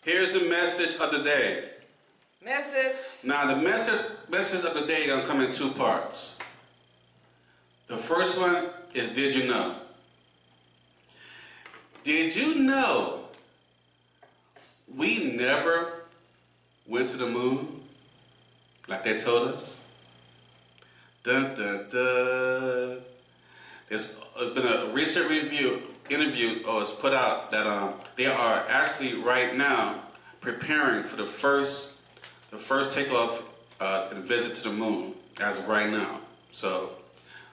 Here's the message of the day. Message. Now, the message of the day is going to come in two parts. The first one is, did you know? Did you know we never went to the moon like they told us? Dun, dun, dun. There's been a recent interview was put out that they are actually right now preparing for the first takeoff and visit to the moon as of right now. So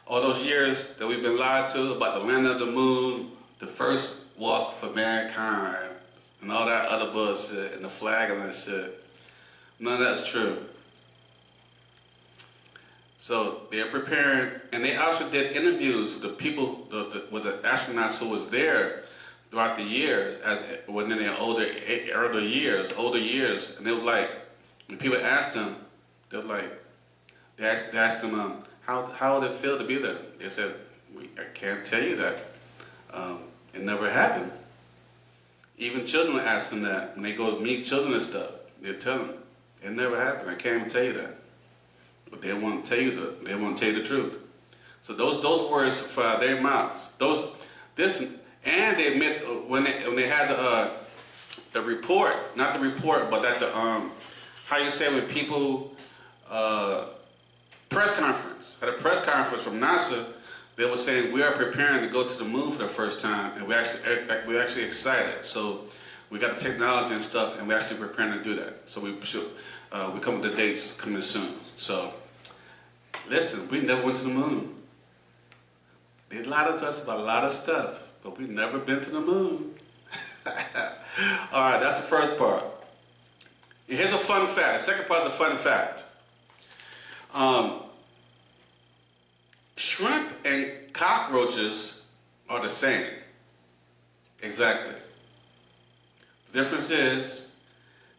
all those years that we've been lied to about the land of the moon, the first walk for mankind, and all that other bullshit, and the flag and that shit, none of that's true. So they're preparing, and they also did interviews with the people, with the astronauts who was there throughout the years, when in their older years, and it was like, when people asked them, they was like, they asked them, how would it feel to be there? They said, I can't tell you that. It never happened. Even children will ask them that when they go meet children and stuff. They tell them, it never happened. I can't even tell you that. But they won't tell you the truth. So those words for their mouths. And they admit when they had the report, not the report, but that how you say when people press conference, had a press conference from NASA, they were saying we are preparing to go to the moon for the first time, and we're actually excited. So we got the technology and stuff, and we're actually preparing to do that. So we come with the dates coming soon. So listen, we never went to the moon. They lied to us about a lot of stuff, but we've never been to the moon. All right, that's the first part. And here's a fun fact. The second part is a fun fact. Shrimp and cockroaches are the same. Exactly. The difference is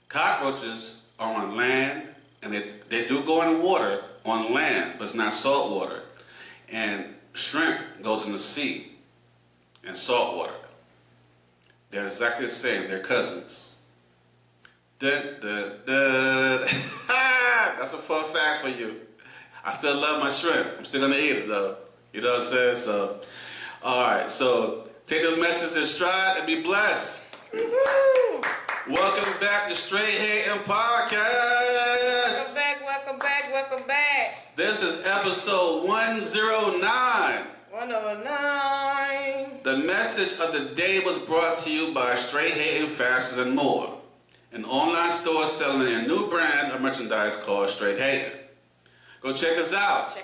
cockroaches are on land, and they do go in water on land, but it's not salt water. And shrimp goes in the sea and salt water. They're exactly the same. They're cousins. Dun, dun, dun. That's a fun fact for you. I still love my shrimp. I'm still going to eat it, though. You know what I'm saying? So, all right. So, take those messages in stride and be blessed. Woo-hoo. Welcome back to Straight Hating Podcast. Welcome back. This is episode 109. 109. The message of the day was brought to you by Straight Hating Fashions and More, an online store selling a new brand of merchandise called Straight Hating. Go check us out.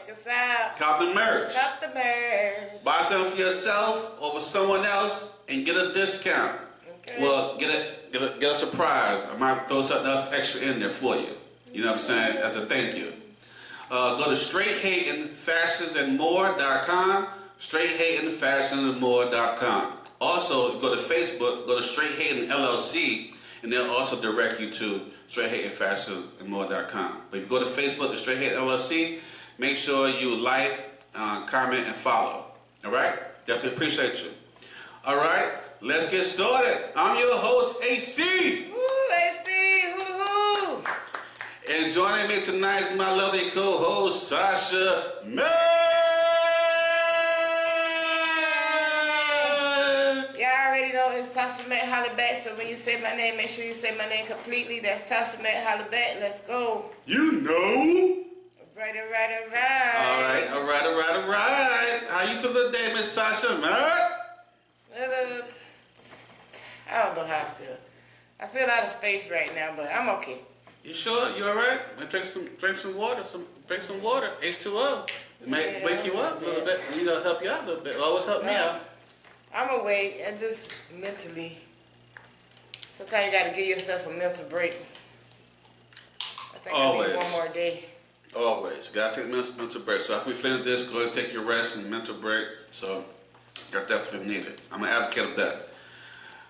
Cop the merch. Buy something for yourself or for someone else and get a discount. Okay. Well, get a surprise. I might throw something else extra in there for you. You know what I'm saying? As a thank you. Go to straighthatingfashionsandmore.com. Straighthatingfashionsandmore.com. Also, go to Facebook. Go to Straight Hating LLC, and they'll also direct you to straighthatingfashionsandmore.com. But if you go to Facebook, the Straight Hating LLC, make sure you like, comment, and follow. All right? Definitely appreciate you. All right, let's get started. I'm your host, AC. Woo, AC, hoo-hoo. And joining me tonight is my lovely co-host, Sasha May. Y'all already know it's Tasha Met Holla Back, so when you say my name, make sure you say my name completely. That's Tasha Met Holla Back. Let's go. You know. Right. All right. How you feel today, Miss Tasha, man? I don't know how I feel. I feel out of space right now, but I'm okay. You sure? You all right? Drink some water. Drink some water. H2O. It might wake you up a little bit. You know, help you out a little bit. Always help me out. I'm awake. I just mentally. Sometimes you got to give yourself a mental break. I think Always. I need one more day. Always. Got to take a mental break. So after we finish this, go ahead and take your rest and mental break. So I definitely need it. I'm an advocate of that.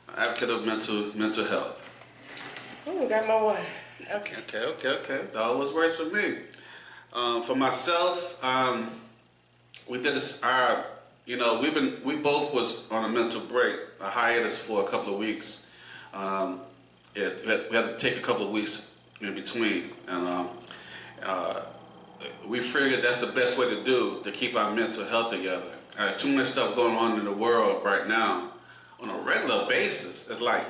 An advocate of mental health. Ooh, got my water. Okay. That always works for me. For myself, we did this. We both was on a mental break, a hiatus for a couple of weeks. we had to take a couple of weeks in between, and we figured that's the best way to do to keep our mental health together. There's too much stuff going on in the world right now on a regular basis. It's like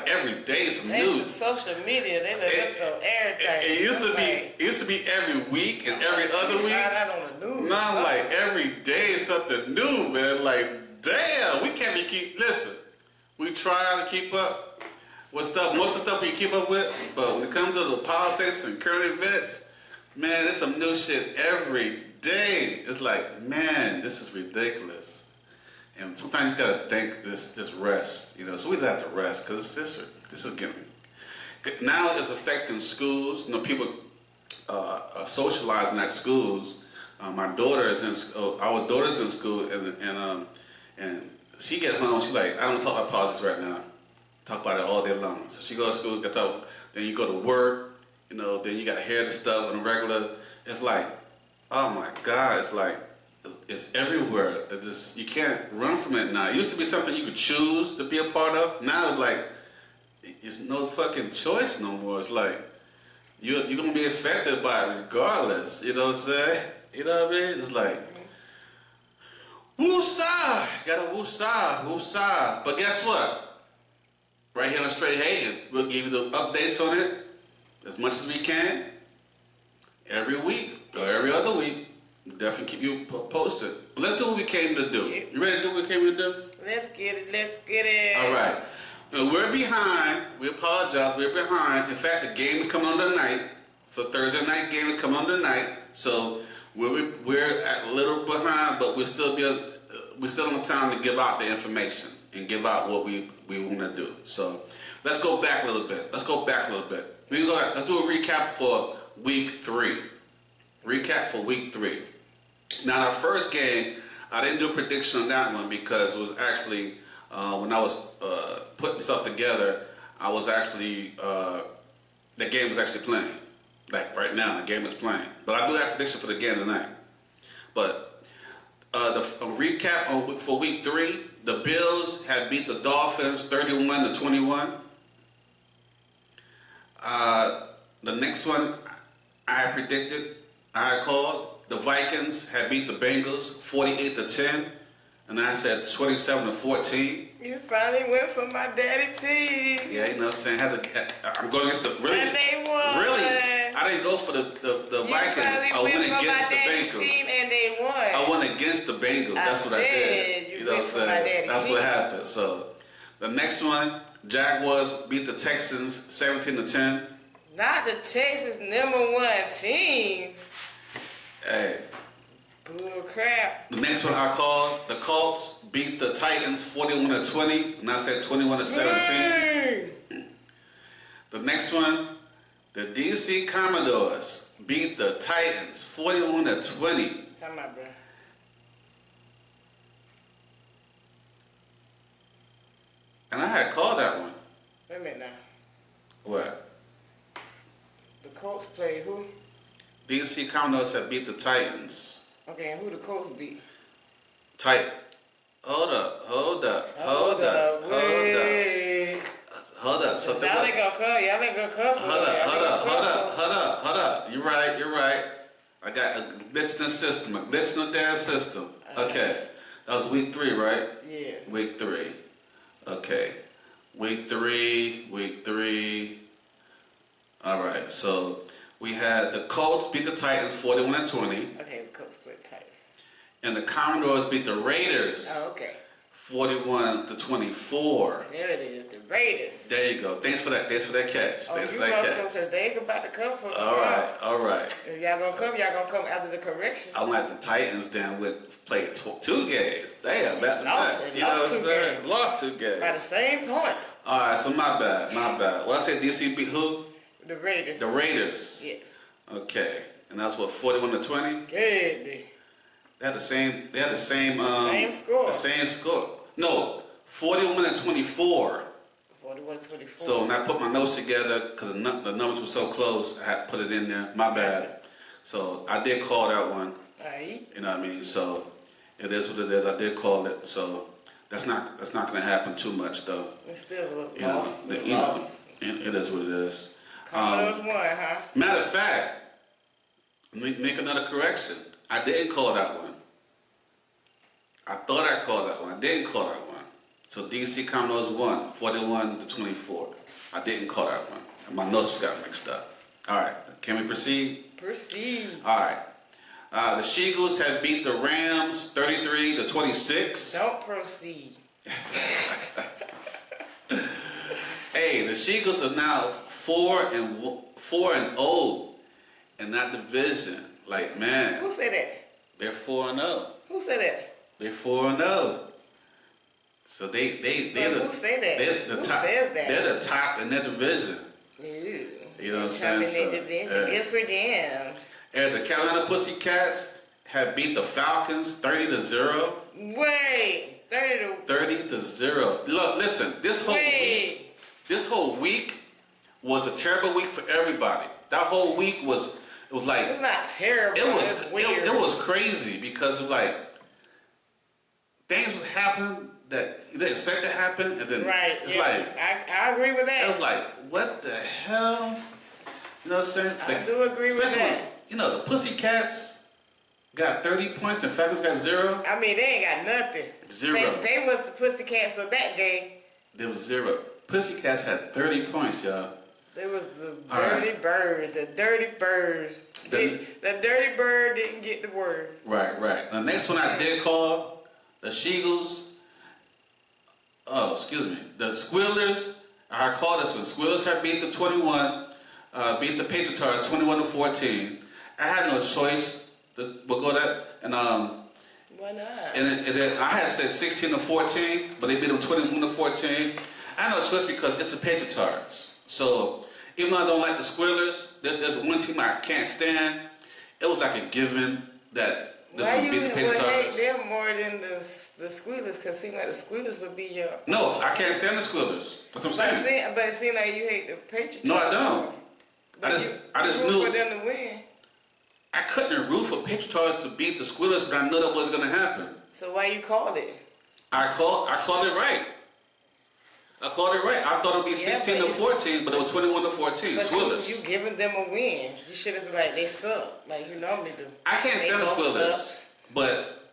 every day some news. Social media, they let us know everything. It used to be every week and every other week. That on the news. Now like every day is something new, man. Like damn, we can't be listen. We try to keep up with stuff. Most of the stuff we keep up with, but when it comes to the politics and current events, man, there's some new shit every day. It's like, man, this is ridiculous. And sometimes you gotta think this rest, you know. So we have to rest because this is getting now it's affecting schools. You know, people are socializing at schools. My daughter is our daughter's in school, and she gets home. She's like, I don't talk about politics right now. Talk about it all day long. So she goes to school, then you go to work. You know, then you gotta hear the stuff on a regular. It's like, oh my God, it's like it's everywhere. You can't run from it now. It used to be something you could choose to be a part of. Now it's like it's no fucking choice no more. It's like you're gonna be affected by it regardless. You know what I'm saying? You know what I mean? It's like woosah, gotta woosah. But guess what? Right here on Straight Hating, we'll give you the updates on it as much as we can every week or every other week. We'll definitely keep you posted. But let's do what we came to do. You ready to do what we came to do? Let's get it. All right. And we're behind. We apologize. We're behind. In fact, the game is coming on tonight. So Thursday night game is coming on tonight. So we're a little behind, but we're still on time to give out the information and give out what we want to do. So let's go back a little bit. Let's do a recap for week 3. Now, our first game, I didn't do a prediction on that one because it was actually, when I was putting stuff together, the game was actually playing. Like right now, the game is playing. But I do have a prediction for the game tonight. But a recap for week 3, the Bills had beat the Dolphins 31-21. The next one I called, the Vikings had beat the Bengals 48-10, and I said 27-14. You finally went for my daddy team. Yeah, you know what I'm saying? I'm going against and they won. Really, I didn't go for the Vikings. I went against the Bengals. Team and they won. I went against the Bengals. That's what I did. You know what I'm saying? That's what happened. So the next one, Jaguars beat the Texans 17-10. Not the Texans #1 team. Hey. Bull crap. The next one I called, the Colts beat the Titans 41-20, and I said 21-17. The next one, the DC Commodores beat the Titans 41-20. Talking about, bro. And I had called that one. Wait a minute now. What? The Colts played who? DC Commodores had beat the Titans. Okay, and who the Colts beat? Hold up. Wait. Hold up. Y'all ain't gonna come. Hold up. You're right. I got a glitch in the damn system. Okay. That was week 3, right? Yeah. Week 3. Okay. Week 3. All right. So we had the Colts beat the Titans 41-20. Okay, the Colts played the Titans. And the Commodores beat the Raiders. Oh, okay. 41-24. There it is, the Raiders. There you go. Thanks for that catch. Thanks for that catch. Because they ain't about to come for All right. If y'all gonna come after the correction. I'm like the Titans played 2 games. Damn, back to back. You know what I'm saying? Lost 2 games. By the same point. All right, so my bad. Well, I said DC beat who? The Raiders. The Raiders. Yes. Okay, and that's what 41-20. Good. They had the same score. The same score. No, 41-24. 41-24. So when I put my notes together, because the numbers were so close, I had to put it in there. My bad. Gotcha. So I did call that one. All right. You know what I mean? So it is what it is. I did call it. So That's not going to happen too much though. It's still a You loss. know, it is what it is. Commodores won, huh? Matter of fact, make another correction. I didn't call that one. I thought I called that one. I didn't call that one. So DC Commodores won, 41-24. I didn't call that one. My notes got mixed up. All right, can we proceed? Proceed. All right. The She-Goose have beat the Rams 33-26. Don't proceed. Hey, the She-Goose are now 4-0 in that division. Like, man. Who said that? They're 4-0. Who said that? They're 4-0. So they're who said that? They're Who top, says that? They're the top in their division. Ew. You know what I'm Top in saying? their division. Good for them. And the Carolina Pussycats have beat the Falcons 30-0. Wait, 30-0. Look, listen. This whole week was a terrible week for everybody. That whole week was like it's not terrible. It was weird. It was crazy because it was like things was happening that you didn't expect to happen, and then it's like I agree with that. It was like, what the hell? You know what I'm saying? I do agree with that. When, the Pussycats got 30 points and Falcons got 0. I mean, they ain't got nothing. 0. They was the Pussycats of that game. There was 0. Pussycats had 30 points, y'all. They was the dirty birds. The dirty birds. The dirty bird didn't get the word. Right. The next one I did call the She-Goose. Oh, excuse me. The Squealers. I called this one. Squealers have beat the 21. Beat the Patriots 21-14. I had no choice to go that. And why not? And then I had said 16-14, but they beat them 21-14. I had no choice because it's the Patriots. So even though I don't like the Squealers, there's one team I can't stand. It was like a given that this why would beat the Patriots. Why you hate them more than the Squealers? Because it seems like the Squealers would be your... No, I can't stand the Squealers. That's what I'm saying. But it seems like you hate the Patriots. No, I don't. But I just knew for them to win. I couldn't root for Patriots to beat the Squealers, but I knew that wasn't going to happen. So why you called it? I called it right. I thought it would be 16-14, but it was 21-14. But Squealers. You giving them a win. You should have been like, they suck, like you normally do. I can't stand the Squealers, but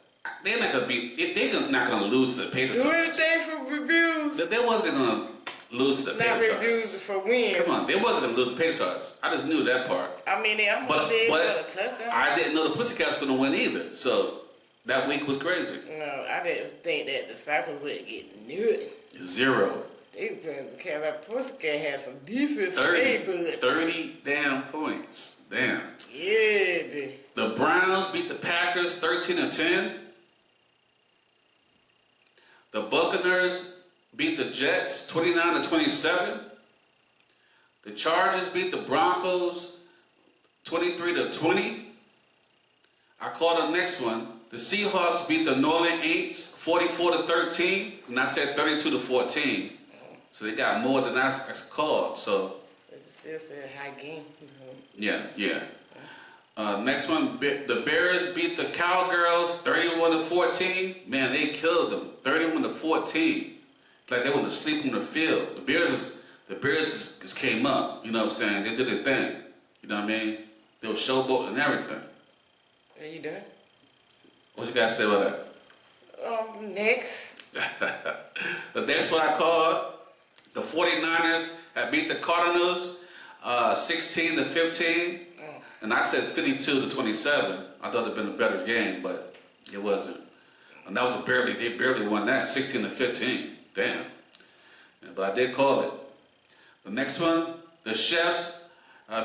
they're not going to be. They're not going to lose to the Patriots. Do anything for reviews. They wasn't going to lose to the Patriots. Not reviews for wins. Come on, they wasn't going to lose the Patriots. I just knew that part. I mean, I'm going to for a touchdown. I didn't know the Pussycats were going to win either. So that week was crazy. No, I didn't think that the Falcons would get nutty. 0. The Carolina Pussycat had some defense. 30 damn points. Damn. Yeah, dude. The Browns beat the Packers 13-10. The Buccaneers beat the Jets 29-27. The Chargers beat the Broncos 23-20. I called the next one. The Seahawks beat the New Orleans Saints 44-13, and I said 32-14. So they got more than I called. So it's still a high game. Yeah. Next one, the Bears beat the Cowgirls 31-14. Man, they killed them 31-14. Like they went to sleep on the field. The Bears just came up. You know what I'm saying? They did their thing. You know what I mean? They were showboating and everything. Are you done? What you guys say about that? Next. The next one I called, the 49ers have beat the Cardinals 16-15. And I said 52-27. I thought it'd been a better game, but it wasn't. And that was they barely won that, 16-15. Damn. But I did call it. The next one, the Chefs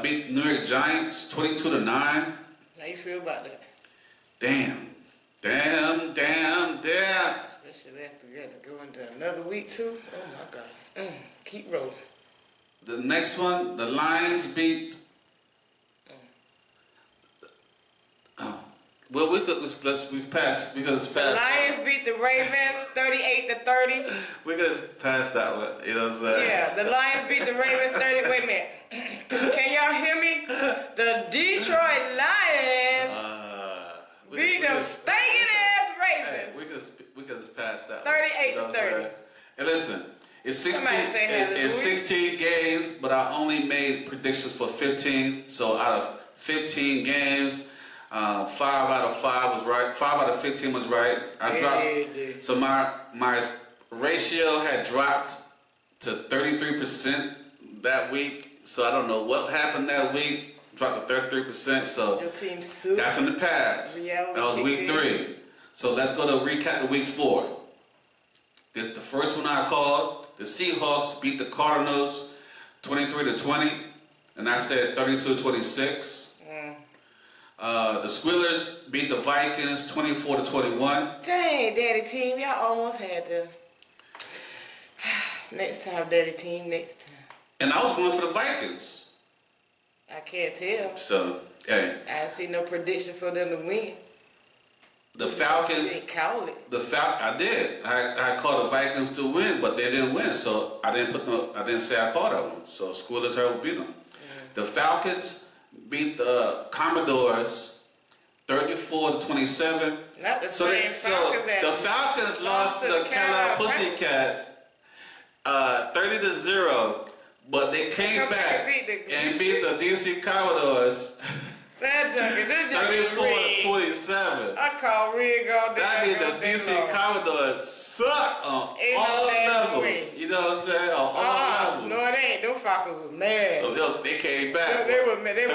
beat New York Giants 22-9. How you feel about that? Damn. Especially after we had to go into another week too. Oh my God. Keep rolling. The next one, the Lions beat. Well, we passed because it's past. The Lions beat the Ravens 38-30. We could just pass that one. You know what I'm saying? Yeah, the Lions beat the Ravens 30. Wait a minute. Can y'all hear me? The Detroit Lions beat them stinking ass Ravens. Hey, we could just pass that. 38-30. It's 16. Somebody say hallelujah. It's 16 games, but I only made predictions for 15. So out of 15 games, 5 out of 5 was right. 5 out of 15 was right. I dropped. So my ratio had dropped to 33% that week. So I don't know what happened that week. Dropped to 33%. So your team sued. that's in the past. Reality That was week 3. So let's go to recap the week 4. This the first one I called. The Seahawks beat the Cardinals 23-20, and I said 32-26. The Squealers beat the Vikings 24-21. Dang, Daddy team, y'all almost had them. Next time, Daddy team, next time. And I was going for the Vikings. I can't tell. So, hey. I see no prediction for them to win. The Falcons. You didn't call it. I did. I called the Vikings to win, but they didn't win. So I didn't say I called that one. So Squealers will beat them. The Falcons beat the Commodores 34-27. Not the same Falcons. So the Falcons lost to the Carolina Pussycats 30-0, but they came back and beat the DC Commodores. That junkie, 34-27. I call Rig all day. That means the DC Commodores suck on all levels. You know what I'm saying? On all levels. No, it ain't. Those Falcons was mad. They came back. They were mad. It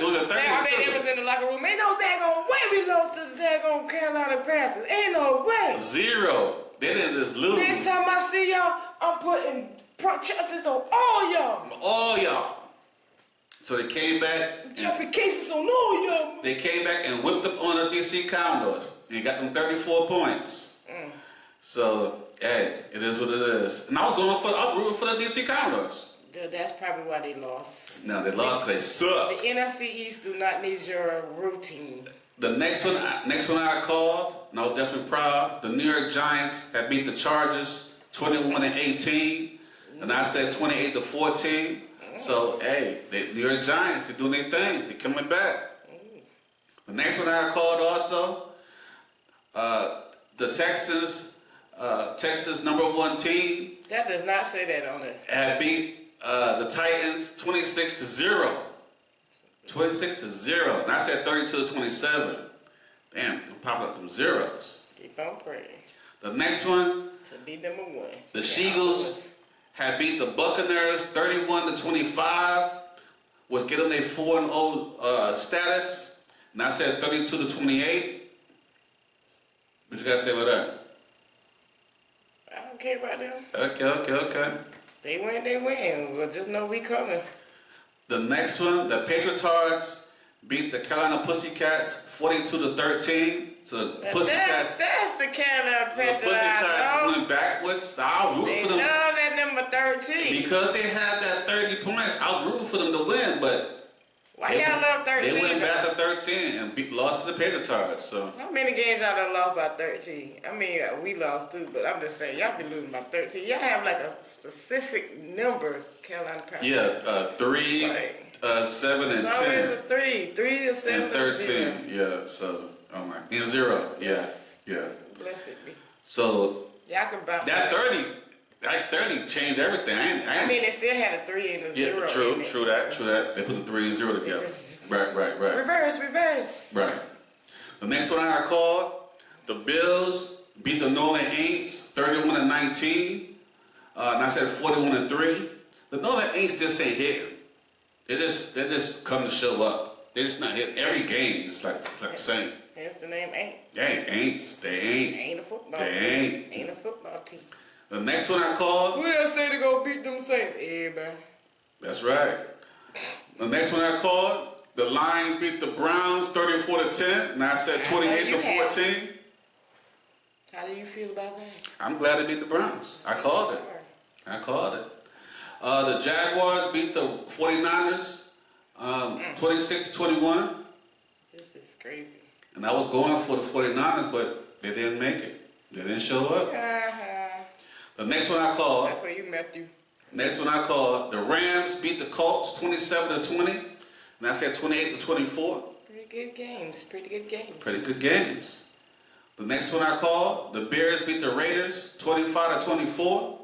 was a 30. I mean, they was in the locker room. Ain't no daggone way we lost to the daggone Carolina Panthers. Ain't no way. 0. They didn't just lose. Next time I see y'all, I'm putting chances on all y'all. All y'all. So they came back. Jumping cases on all y'all. They came back and whipped up on the DC Commodores and got them 34 points. So, hey, it is what it is. And I was rooting for the DC Commodores. That's probably why they lost. No, they lost because they suck. The NFC East do not need your routine. The next one I called, and I was definitely proud. The New York Giants had beat the Chargers 21-18, and I said 28-14. So, hey, the New York Giants, they're doing their thing. They're coming back. The next one I called also, the Texans, Texas #1 team. That does not say that on it. Had beat the Titans 26-0. 26-0. And I said 32-27. Damn, I'm popping up them zeros. Keep on praying. The next one. To be #1. The Seagulls had beat the Buccaneers 31-25, was getting their 4-0 status, and I said 32-28. What you gotta say about that? I don't care about them. Okay. They win. Well, just know we coming. The next one, the Patriots beat the Carolina Pussycats 42-13. So the Pussycats. That's the Carolina Panthers. The Pussycats went backwards. I was rooting for them. They love that number 13. Because they had that 30 points, I was rooting for them to win, but why y'all love 13? They went back to 13 and lost to the Patriots. So how many games y'all done lost by 13? I mean, we lost too, but I'm just saying y'all be losing by 13. Y'all have like a specific number, Carolina Panthers. Yeah, 3, 7, and 10. It's always a 3. 3 or 7 and 13. Yeah. So and 0. Yeah. Blessed be. So y'all can bounce. That 30 changed everything. I mean, they still had a 3 and a 0. Yeah, true that. They put the 3 and 0 together. Right. Reverse. Right. The next one I called, the Bills beat the New Orleans Saints 31-19. And I said 41-3. The New Orleans Saints just ain't hitting. They just come to show up. They just not hitting. Every game is like the same. Hence the name Ain't. They ain't. Ain't a football team. Ain't a football team. The next one I called. Who else say to go beat them Saints? Everybody. That's right. The next one I called, the Lions beat the Browns 34-10, and I said 28-14. How do you feel about that? I'm glad they beat the Browns. I called it. The Jaguars beat the 49ers 26-21. This is crazy. And I was going for the 49ers, but they didn't make it. They didn't show up. The next one I called. That's for you, Matthew. Next one I called. The Rams beat the Colts 27-20. And I said 28-24. Pretty good games. Pretty good games. The next one I called. The Bears beat the Raiders 25-24.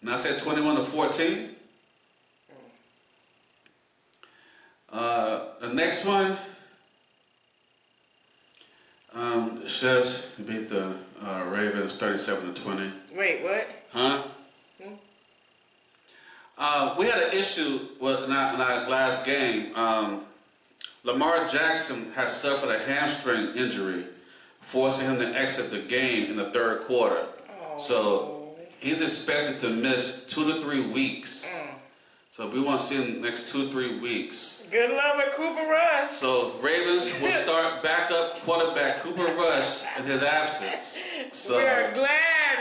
And I said 21-14. The next one, the Chefs beat the Ravens 37-20. Wait, what? Huh? We had an issue in our last game. Lamar Jackson has suffered a hamstring injury, forcing him to exit the game in the third quarter. Oh. So he's expected to miss 2 to 3 weeks. So we want to see him next 2 to 3 weeks. Good luck with Cooper Rush. So Ravens will start backup quarterback Cooper Rush in his absence. So we're glad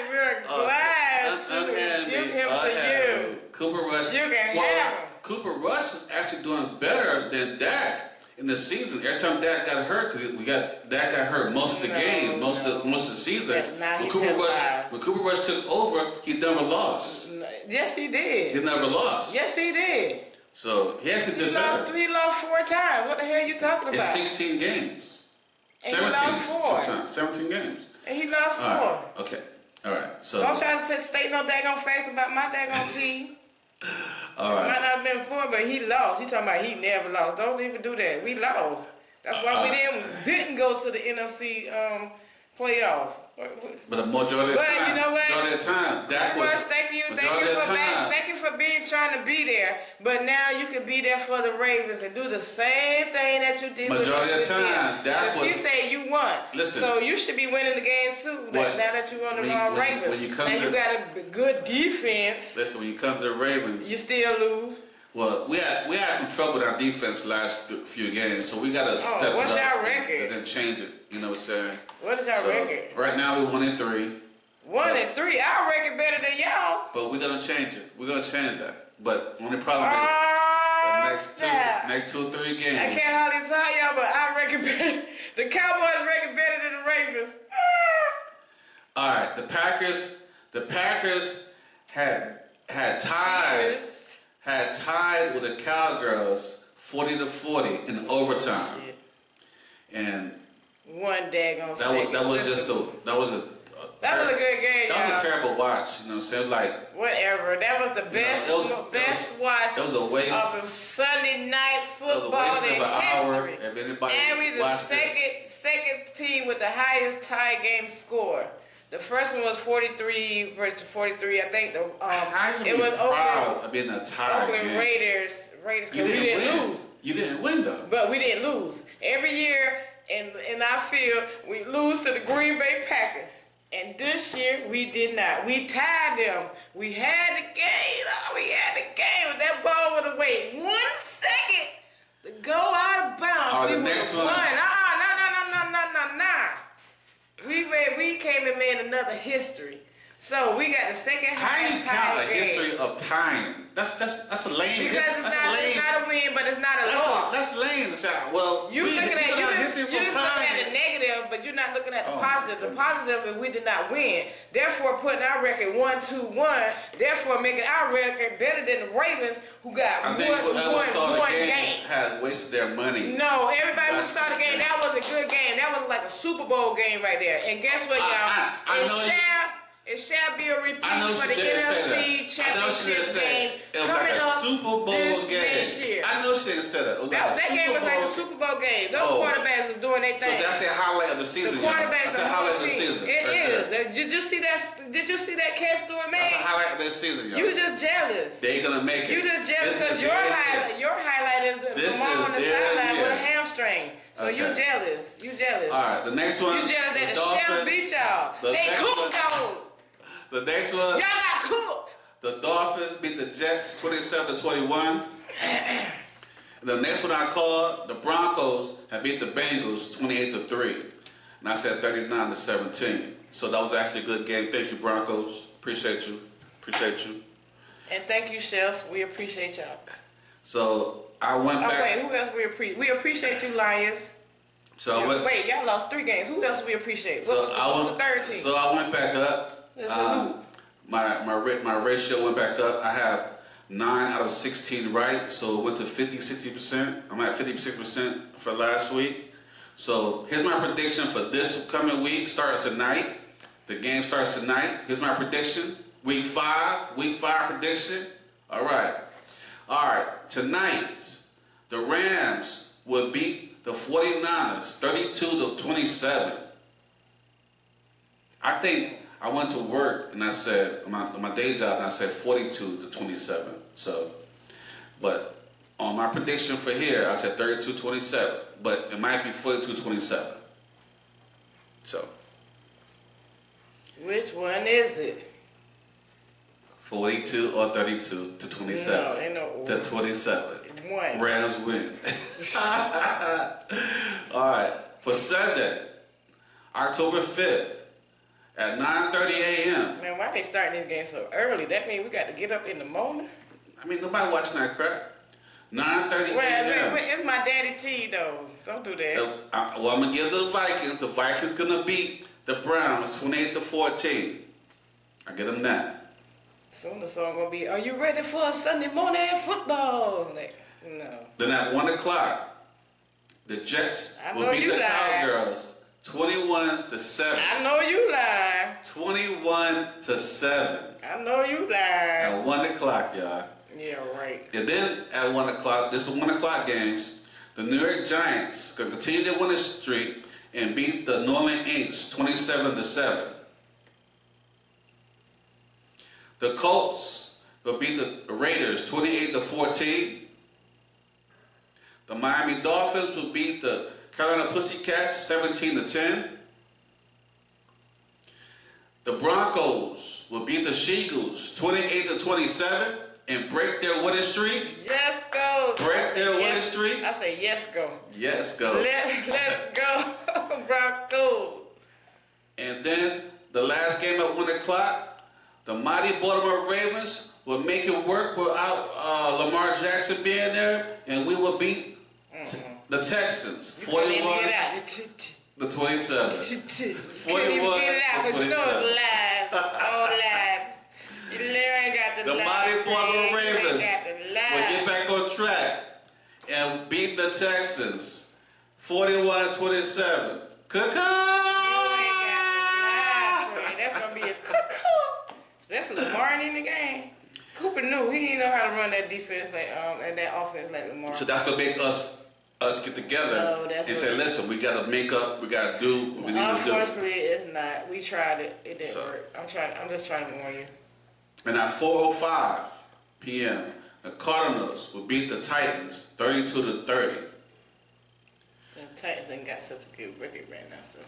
to give him to you. Cooper Rush. You can have him. Cooper Rush is actually doing better than Dak in the season. Every time Dak got hurt, because Dak got hurt most of the game, most of the season. Yeah, when Cooper Rush took over, he never lost. Yes, he did. He never lost. Yes, he did. So he actually did better. He lost 4 times. What the hell are you talking about? It's 16 games. And 17. He lost 4. 17 games. And he lost 4. Right. Okay. All right. So don't try to state no daggone facts about my daggone team. All right. Might not have been 4, but he lost. He talking about he never lost. Don't even do that. We lost. That's why we didn't go to the NFC playoffs. But the majority of the time, you know what? Majority of the time, Dak was. Thank you for trying to be there. But now you can be there for the Ravens and do the same thing that you did. Majority of the time, Dak was. You say you won. Listen. So you should be winning the game too. Now that you're on the Ravens, you got a good defense. Listen, when you come to the Ravens, you still lose. Well, we had some trouble with our defense last few games, so we got to step it up. What's your record? And then change it. You know what I'm saying? What is our record? Right now we're 1-3. 1-3. Our record better than y'all. But we're gonna change it. We're gonna change that. But only problem is the next 2 or 3 games. I can't hardly tell y'all, but our record better. The Cowboys' record better than the Ravens. All right, the Packers had tied with the Cowgirls 40-40 in overtime. Shit. And one daggone that was a good game. That was a terrible watch. You know what I'm saying? Like whatever. That was the best watch. That was a waste of Sunday night football in history. And we the second team with the highest tie game score. The first one was 43 versus 43. I think it was proud of being a tie Oakland game. Raiders. We didn't lose. You didn't win though. But we didn't lose. Every year in our field, we lose to the Green Bay Packers. And this year, we did not. We tied them. We had the game. But that ball would have waited 1 second to go out of bounds. We would have won. No. We came and made another history. So we got the second highest tie game. How do you count a history of tying? That's a lame. Because it's not a win, but it's not a loss. That's lame. Well, you're just looking at the negative, but you're not looking at the positive. The positive is we did not win. Therefore, putting our record 1-2-1. Therefore, making our record better than the Ravens, who got one game. Has wasted their money. No, everybody who saw the game, that was a good game. That was like a Super Bowl game right there. And guess what, y'all? It shall be a repeat for the NFC Championship game coming up Super Bowl this year. I know she didn't say that. That game was like a Super Bowl game. Those quarterbacks was doing their thing. So that's the highlight of the season. That's the highlight of the season. It is. Did you see that? Did you see that catch doing, man? That's the highlight of their season, y'all. You just jealous. They're gonna make it. You just jealous because your highlight is Lamar on the sideline with a hamstring. So you jealous. You jealous. All right, the next one. You jealous that the Shell beat y'all. They cooked y'all. The next one. Y'all got cooked. The Dolphins beat the Jets 27-21. The next one I called, the Broncos have beat the Bengals 28-3. And I said 39-17. So that was actually a good game. Thank you, Broncos. Appreciate you. And thank you, Shells. We appreciate y'all. So I went back. Wait, who else we appreciate? We appreciate you, Lions. Wait, y'all lost 3 games. Who else we appreciate? What was the third team? So I went back up. My ratio went back up. I have 9 out of 16 right, so it went to 50-60%. I'm at 56% for last week. So here's my prediction for this coming week, starting tonight. The game starts tonight. Here's my prediction. Week 5 prediction. All right. Tonight, the Rams will beat the 49ers 32-27. I think I went to work and I said, my day job, and I said 42-27. So, but on my prediction for here, I said 32-27. But it might be 42-27. So. Which one is it? 42 or 32-27. No, ain't no order. To 27. One. Rams win. All right. For Sunday, October 5th, at 9:30 a.m. Man, why they starting this game so early? That means we got to get up in the morning? I mean, nobody watching that crap. 9:30 a.m. Well, it's my daddy T, though. Don't do that. I'm going to give the Vikings. The Vikings going to beat the Browns 28-14. I get them that. Soon the song going to be, are you ready for a Sunday morning football? Like, no. Then at 1 o'clock, the Jets will beat the Cowgirls 21-7. I know you lying. 21-7. I know you lying. At 1 o'clock, y'all. Yeah, right. And then at 1 o'clock, this is 1 o'clock games, the New York Giants going to continue their winning streak and beat the New Orleans Saints 27-7. The Colts will beat the Raiders 28-14. The Miami Dolphins will beat the Carolina Pussycats 17-10. The Broncos will beat the She-Goose 28-27 and break their winning streak. Yes, go. Break their winning streak. I say yes, go. Yes, go. Let's go, Broncos. And then the last game at 1 o'clock, the mighty Baltimore Ravens will make it work without Lamar Jackson being there, and we will beat the Texans 41 the 27. 41 you get it out, because you know it's lies. All lies. You ain't got the mighty Baltimore Ravens will get back on track and beat the Texans 41-27. That's gonna be a cuckoo. Especially Lamar in the game. Cooper knew he didn't know how to run that defense and that offense like Lamar. So that's gonna make us get together and say, listen, we gotta make up, we gotta do what we need to do. Unfortunately, it's not. We tried it. It didn't work. I'm just trying to warn you. And at 4:05 p.m., the Cardinals will beat the Titans 32-30. The Titans ain't got such a good record right now, so.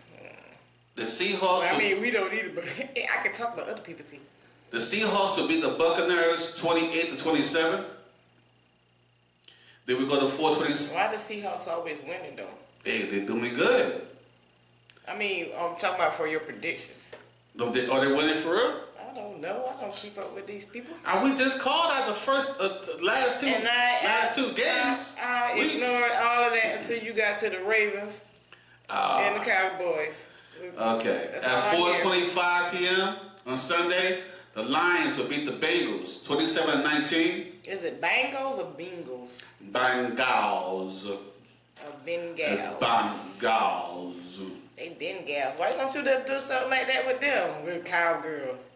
The Seahawks. Well, I mean, we don't need it, but I can talk about other people's team. The Seahawks will beat the Buccaneers 28-27. Then we go to 4:20. Why the Seahawks always winning though? Hey, they doing good. I mean, I'm talking about for your predictions. Are they winning for real? I don't know. I don't keep up with these people. We just called out the first, last two games. I ignored all of that until you got to the Ravens and the Cowboys. Okay. At 4:25 p.m. on Sunday, the Lions will beat the Bengals 27-19. Is it Bengals or Bengals? Bengals. Bengals. It's Bengals. They Bengals. Why don't you do something like that with them? With cowgirls.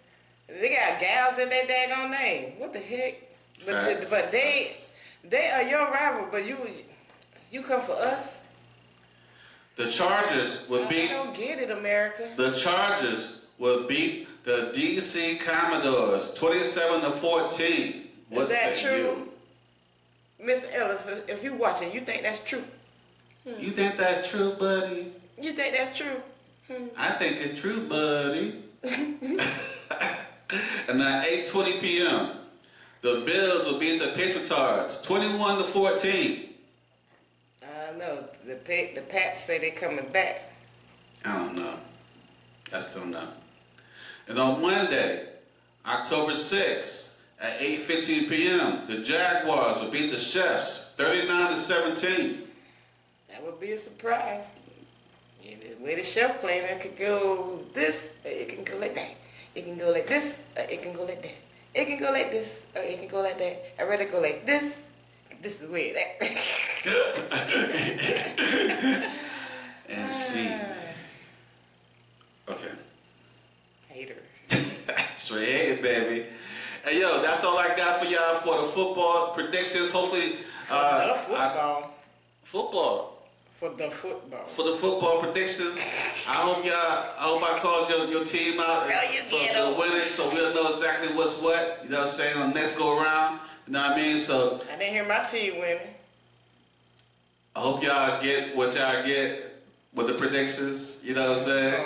They got gals in their daggone name. What the heck? But they are your rival, but you come for us? The Chargers will beat... I don't get it, America. The Chargers will beat the D.C. Commodores 27-14. Is that true? Mr. Ellis, if you're watching, you think that's true? You think that's true, buddy? You think that's true? I think it's true, buddy. And at 8:20 p.m., the Bills will beat the Patriots 21-14. I don't know. The Pats say they're coming back. I don't know. I just don't know. And on Monday, October 6th, at 8:15 p.m., the Jaguars will beat the Chefs 39-17. That would be a surprise. Yeah, the way the chef playing, it could go this, or it can go like that. It can go like this, or it can go like that. It can go like this, or it can go like that. I'd rather go like this. This is weird. And see. Okay. Hater. Straight hating, baby. Hey, yo, that's all I got for y'all for the football predictions. Hopefully, The football. football. For the football. For the football predictions, I hope I called your team out for the winners, so we'll know exactly what's what. You know what I'm saying? On the next go around. You know what I mean? So I didn't hear my team winning. I hope y'all get what y'all get with the predictions. You know what I'm saying?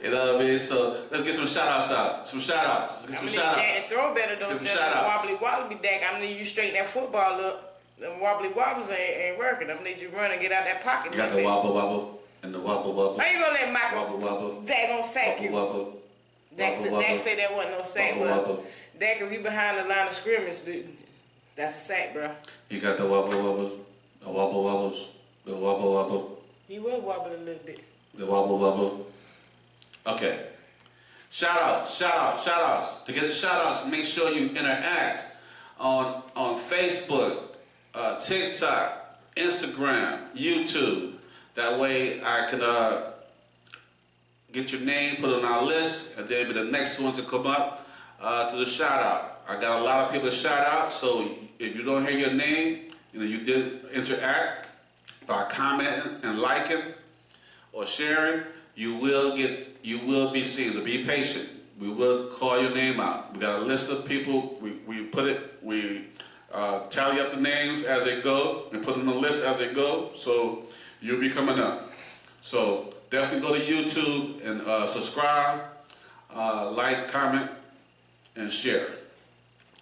You know what I mean? So let's get some shout outs out. Some shout outs. Let's get some shout outs. Throw better though. Wobbly wobbly back. I'm gonna need you straighten that football up. Them wobbly wobbles ain't working. I'm gonna need you to run and get out that pocket. You got the wobble wobble and the wobble wobble. How you gonna let Michael wobble wobble? Dak gonna sack you? Wobble Dak say that wasn't no sack, but Dak, if you behind the line of scrimmage, dude, that's a sack, bro. You got the wobble wobbles, the wobble wobbles, the wobble wobble. He was wobbling a little bit. The wobble wobble. Okay. Shout outs. To get the shout outs, make sure you interact on Facebook, TikTok, Instagram, YouTube. That way I can get your name put on our list, and then be the next one to come up to the shout out. I got a lot of people to shout out, so if you don't hear your name, you did interact by commenting and liking or sharing, you will be seen. So be patient. We will call your name out. We got a list of people. We tally up the names as they go and put them on the list as they go. So you'll be coming up. So definitely go to YouTube and subscribe, like, comment, and share.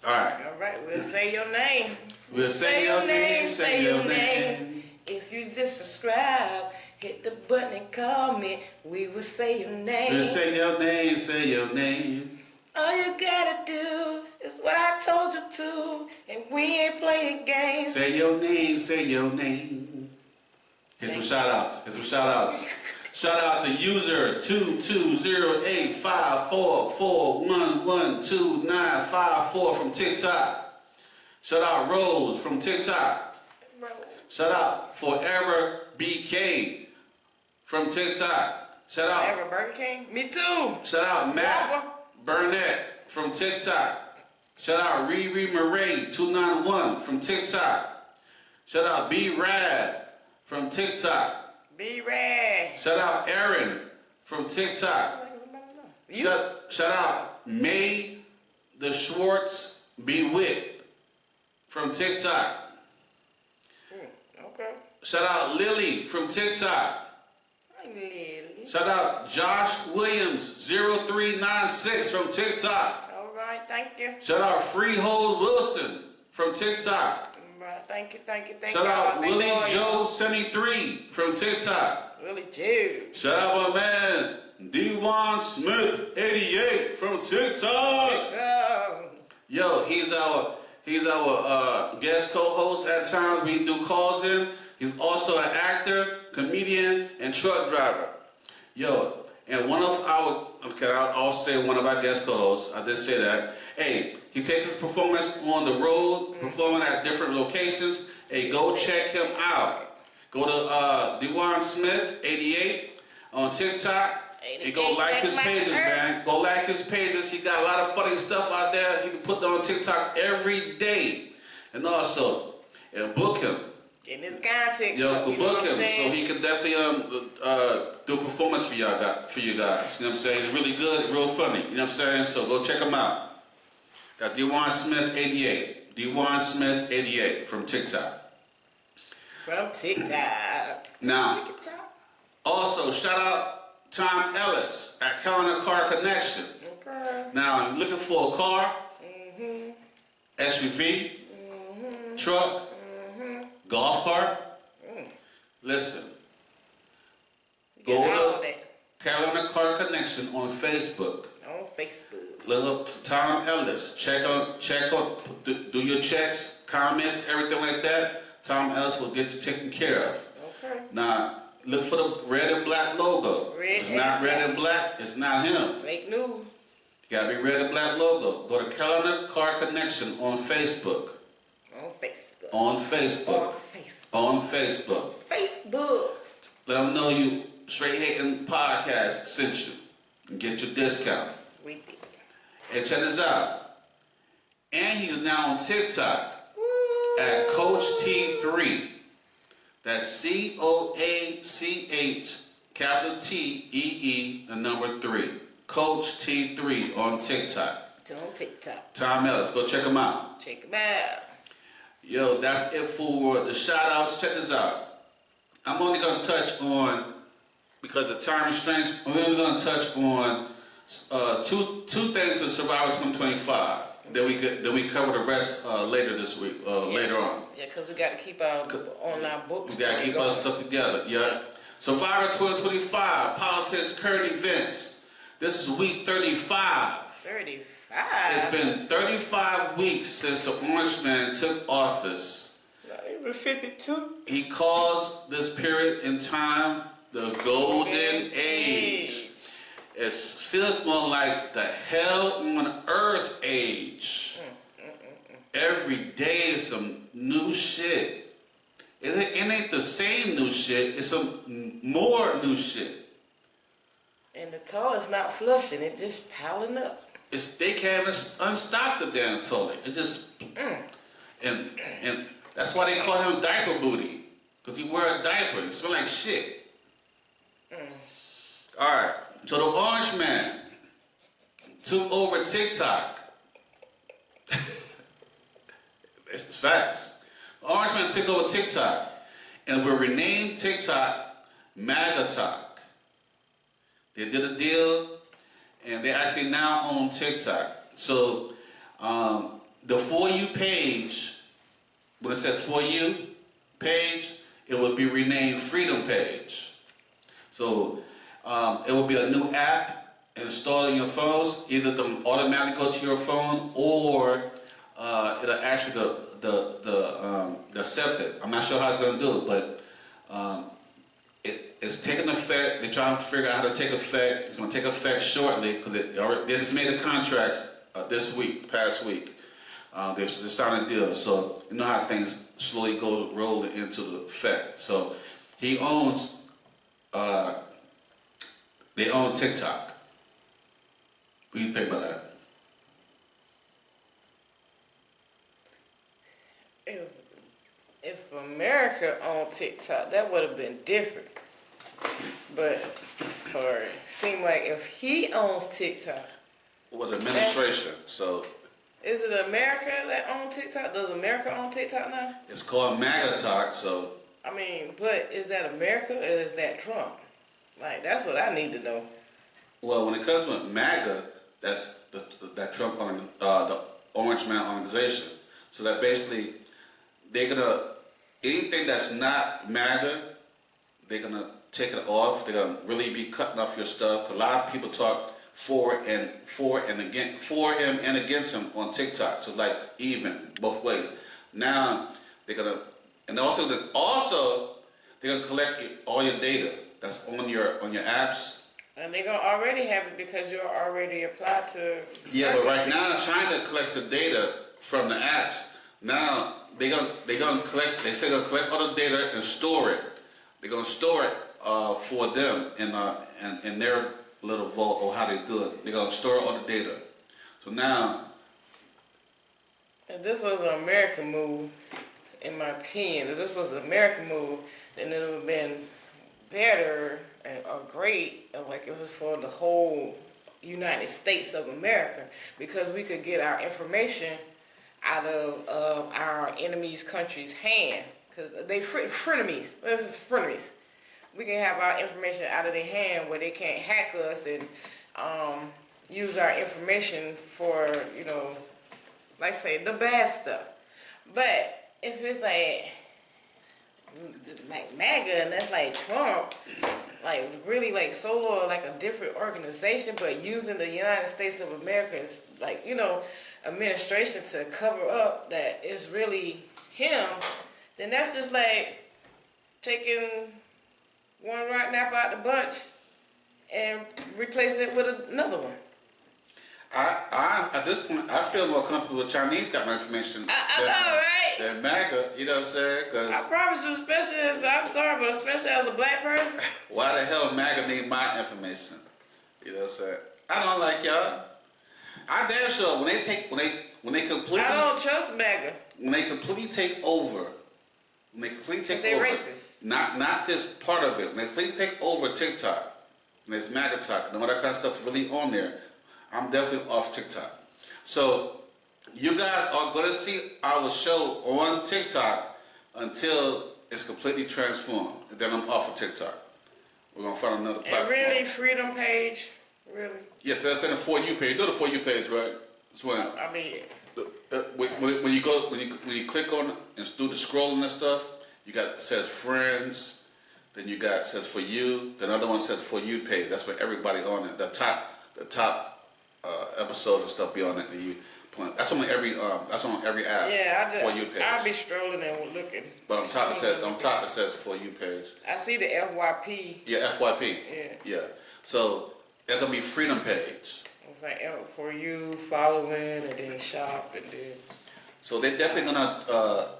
All right. All right. We'll say your name. We'll say your name. Say your name. If you just subscribe, hit the button and comment. We will say your name. We'll say your name. Say your name. All you gotta do is what I told you to, and we ain't playing games. Say your name. Say your name. Here's some shout outs. Shout out to user 220854411294 from TikTok. Shout out Rose from TikTok. Shout out Forever BK from TikTok. Shout out Forever Burger King. Me too. Shout out Matt Burnett from TikTok. Shout out Riri Murray 291 from TikTok. Shout out B Rad from TikTok. B Rad. Shout out Aaron from TikTok. Shout out May the Schwartz Be Wit from TikTok. Okay. Shout out Lily from TikTok. Hi, Lily. Shout out Josh Williams 0396 from TikTok. All right, thank you. Shout out Freehold Wilson from TikTok. Thank you. Shout out Willie Joe 73 from TikTok. Willie Joe. Shout out my man D1 Smith 88 from TikTok. Yo, he's our guest co-host at times. We do calls in. He's also an actor, comedian, and truck driver. Yo, and I'll say one of our guest co-hosts. I did say that. Hey, he takes his performance on the road, performing at different locations. Hey, go check him out. Go to D1 Smith 88 on TikTok. And go like his pages, man. Go like his pages. He got a lot of funny stuff out there. He can put them on TikTok every day. And also, book him. Getting his content. Yo, book him so he can definitely do a performance for you guys. You know what I'm saying? He's really good, real funny. You know what I'm saying? So go check him out. Got D1 Smith 88. D1 Smith 88 from TikTok. From TikTok. Now, TikTok. Also, shout out Tom Ellis at Calendar Car Connection. Okay. Now, you're looking for a car, SUV, truck, golf cart. Listen, go to Calendar Car Connection on Facebook. On Facebook. Look up Tom Ellis. Check on, do your checks, comments, everything like that. Tom Ellis will get you taken care of. Okay. Now, look for the red and black logo. If it's not red and black, it's not him. Fake news. You gotta be red and black logo. Go to Calendar Car Connection on Facebook. On Facebook. Let them know you Straight Hating Podcast sent you. And get your discount. We did. And check this out. And he's now on TikTok at Coach T3. That's COACH capital TEE the number 3. Coach T3 on TikTok. On TikTok. Tom Ellis, go check him out. Check him out. Yo, that's it for the shout outs. Check this out. I'm only going to touch on, because of time restraints, I'm only going to touch on two things for Survivor 2025. Then we cover the rest later this week, later on. Yeah, because we got to keep our online books. We got to keep our stuff together. Yeah. Survivor 2025, politics, current events. This is week 35. 35? It's been 35 weeks since the Orange Man took office. Not even 52. He calls this period in time the Golden Age. It feels more like the hell on earth age. Every day is some new shit. It ain't the same new shit. It's some more new shit. And the toilet's not flushing. It's just piling up. They can't unstop the damn toilet. It just and that's why they call him Diaper Booty, because he wear a diaper. It smell like shit. All right. So the Orange Man took over TikTok. It's facts. The Orange Man took over TikTok and will rename TikTok MAGA Talk. They did a deal, and they actually now own TikTok. So the For You page, when it says For You page, it will be renamed Freedom Page. So it will be a new app installed in your phones. Either it'll automatically go to your phone, or it'll actually accept it. I'm not sure how it's going to do it, but it's taking effect. They're trying to figure out how to take effect. It's going to take effect shortly, because they just made a contract this week, past week. They're signing deals, so you know how things slowly go rolling into the effect. So he owns. They own TikTok. What do you think about that? If America owned TikTok, that would have been different. But it seemed like if he owns TikTok. Well, the administration. So. Is it America that owns TikTok? Does America own TikTok now? It's called MAGA Talk. So. I mean, but is that America or is that Trump? Like, that's what I need to know. Well, when it comes with MAGA, that's that Trump, the Orange Man organization. So that basically, they're gonna, anything that's not MAGA, they're gonna take it off. They're gonna really be cutting off your stuff. A lot of people talk for him and against him on TikTok. So it's like even both ways. Now they're gonna, and also they're gonna collect all your data that's on your apps. And they're gonna already have it because you're already applied to. Yeah, but right now China collects the data from the apps. Now they're gonna collect. They say they're gonna collect all the data and store it. They're gonna store it for them in their little vault, or how they do it. They're gonna store all the data. So now, if this was an American move, in my opinion, if this was an American move, then it would have been better or great, like it was for the whole United States of America, because we could get our information out of our enemies' country's hand, because they frenemies. This is frenemies. We can have our information out of their hand where they can't hack us and use our information for, like say the bad stuff. But if it's like MAGA and that's like Trump, like really like solo or like a different organization, but using the United States of America's like administration to cover up that it's really him, then that's just like taking one rotten apple out the bunch and replacing it with another one. I at this point I feel more comfortable with Chinese got my information. I know, right? Than MAGA, you know what I'm saying? Cause I promise you, especially as a black person. Why the hell MAGA need my information? You know what I'm saying? I don't like y'all. I damn sure when they completely I don't trust MAGA. when they completely take over, They're racist. not this part of it. When they completely take over TikTok, and there's MAGA talk, and all that kind of stuff really on there, I'm definitely off TikTok. So you guys are going to see our show on TikTok until it's completely transformed. And then I'm off of TikTok. We're going to find another platform. And really, Freedom Page? Really? Yes, that's in the For You page. You know the For You page, right? That's when, I mean... when you click on it and do the scrolling and stuff, you got, it says Friends, then you got, it says For You, then another one says For You page. That's where everybody on it. The top episodes and stuff be on it. And you, that's on every app. Yeah, For You page. I'll be strolling and looking. But on top it says For You page. I see the FYP. Yeah, FYP. Yeah. So that's gonna be Freedom page. It's like For You, following, and then shop, and then. So they're definitely gonna.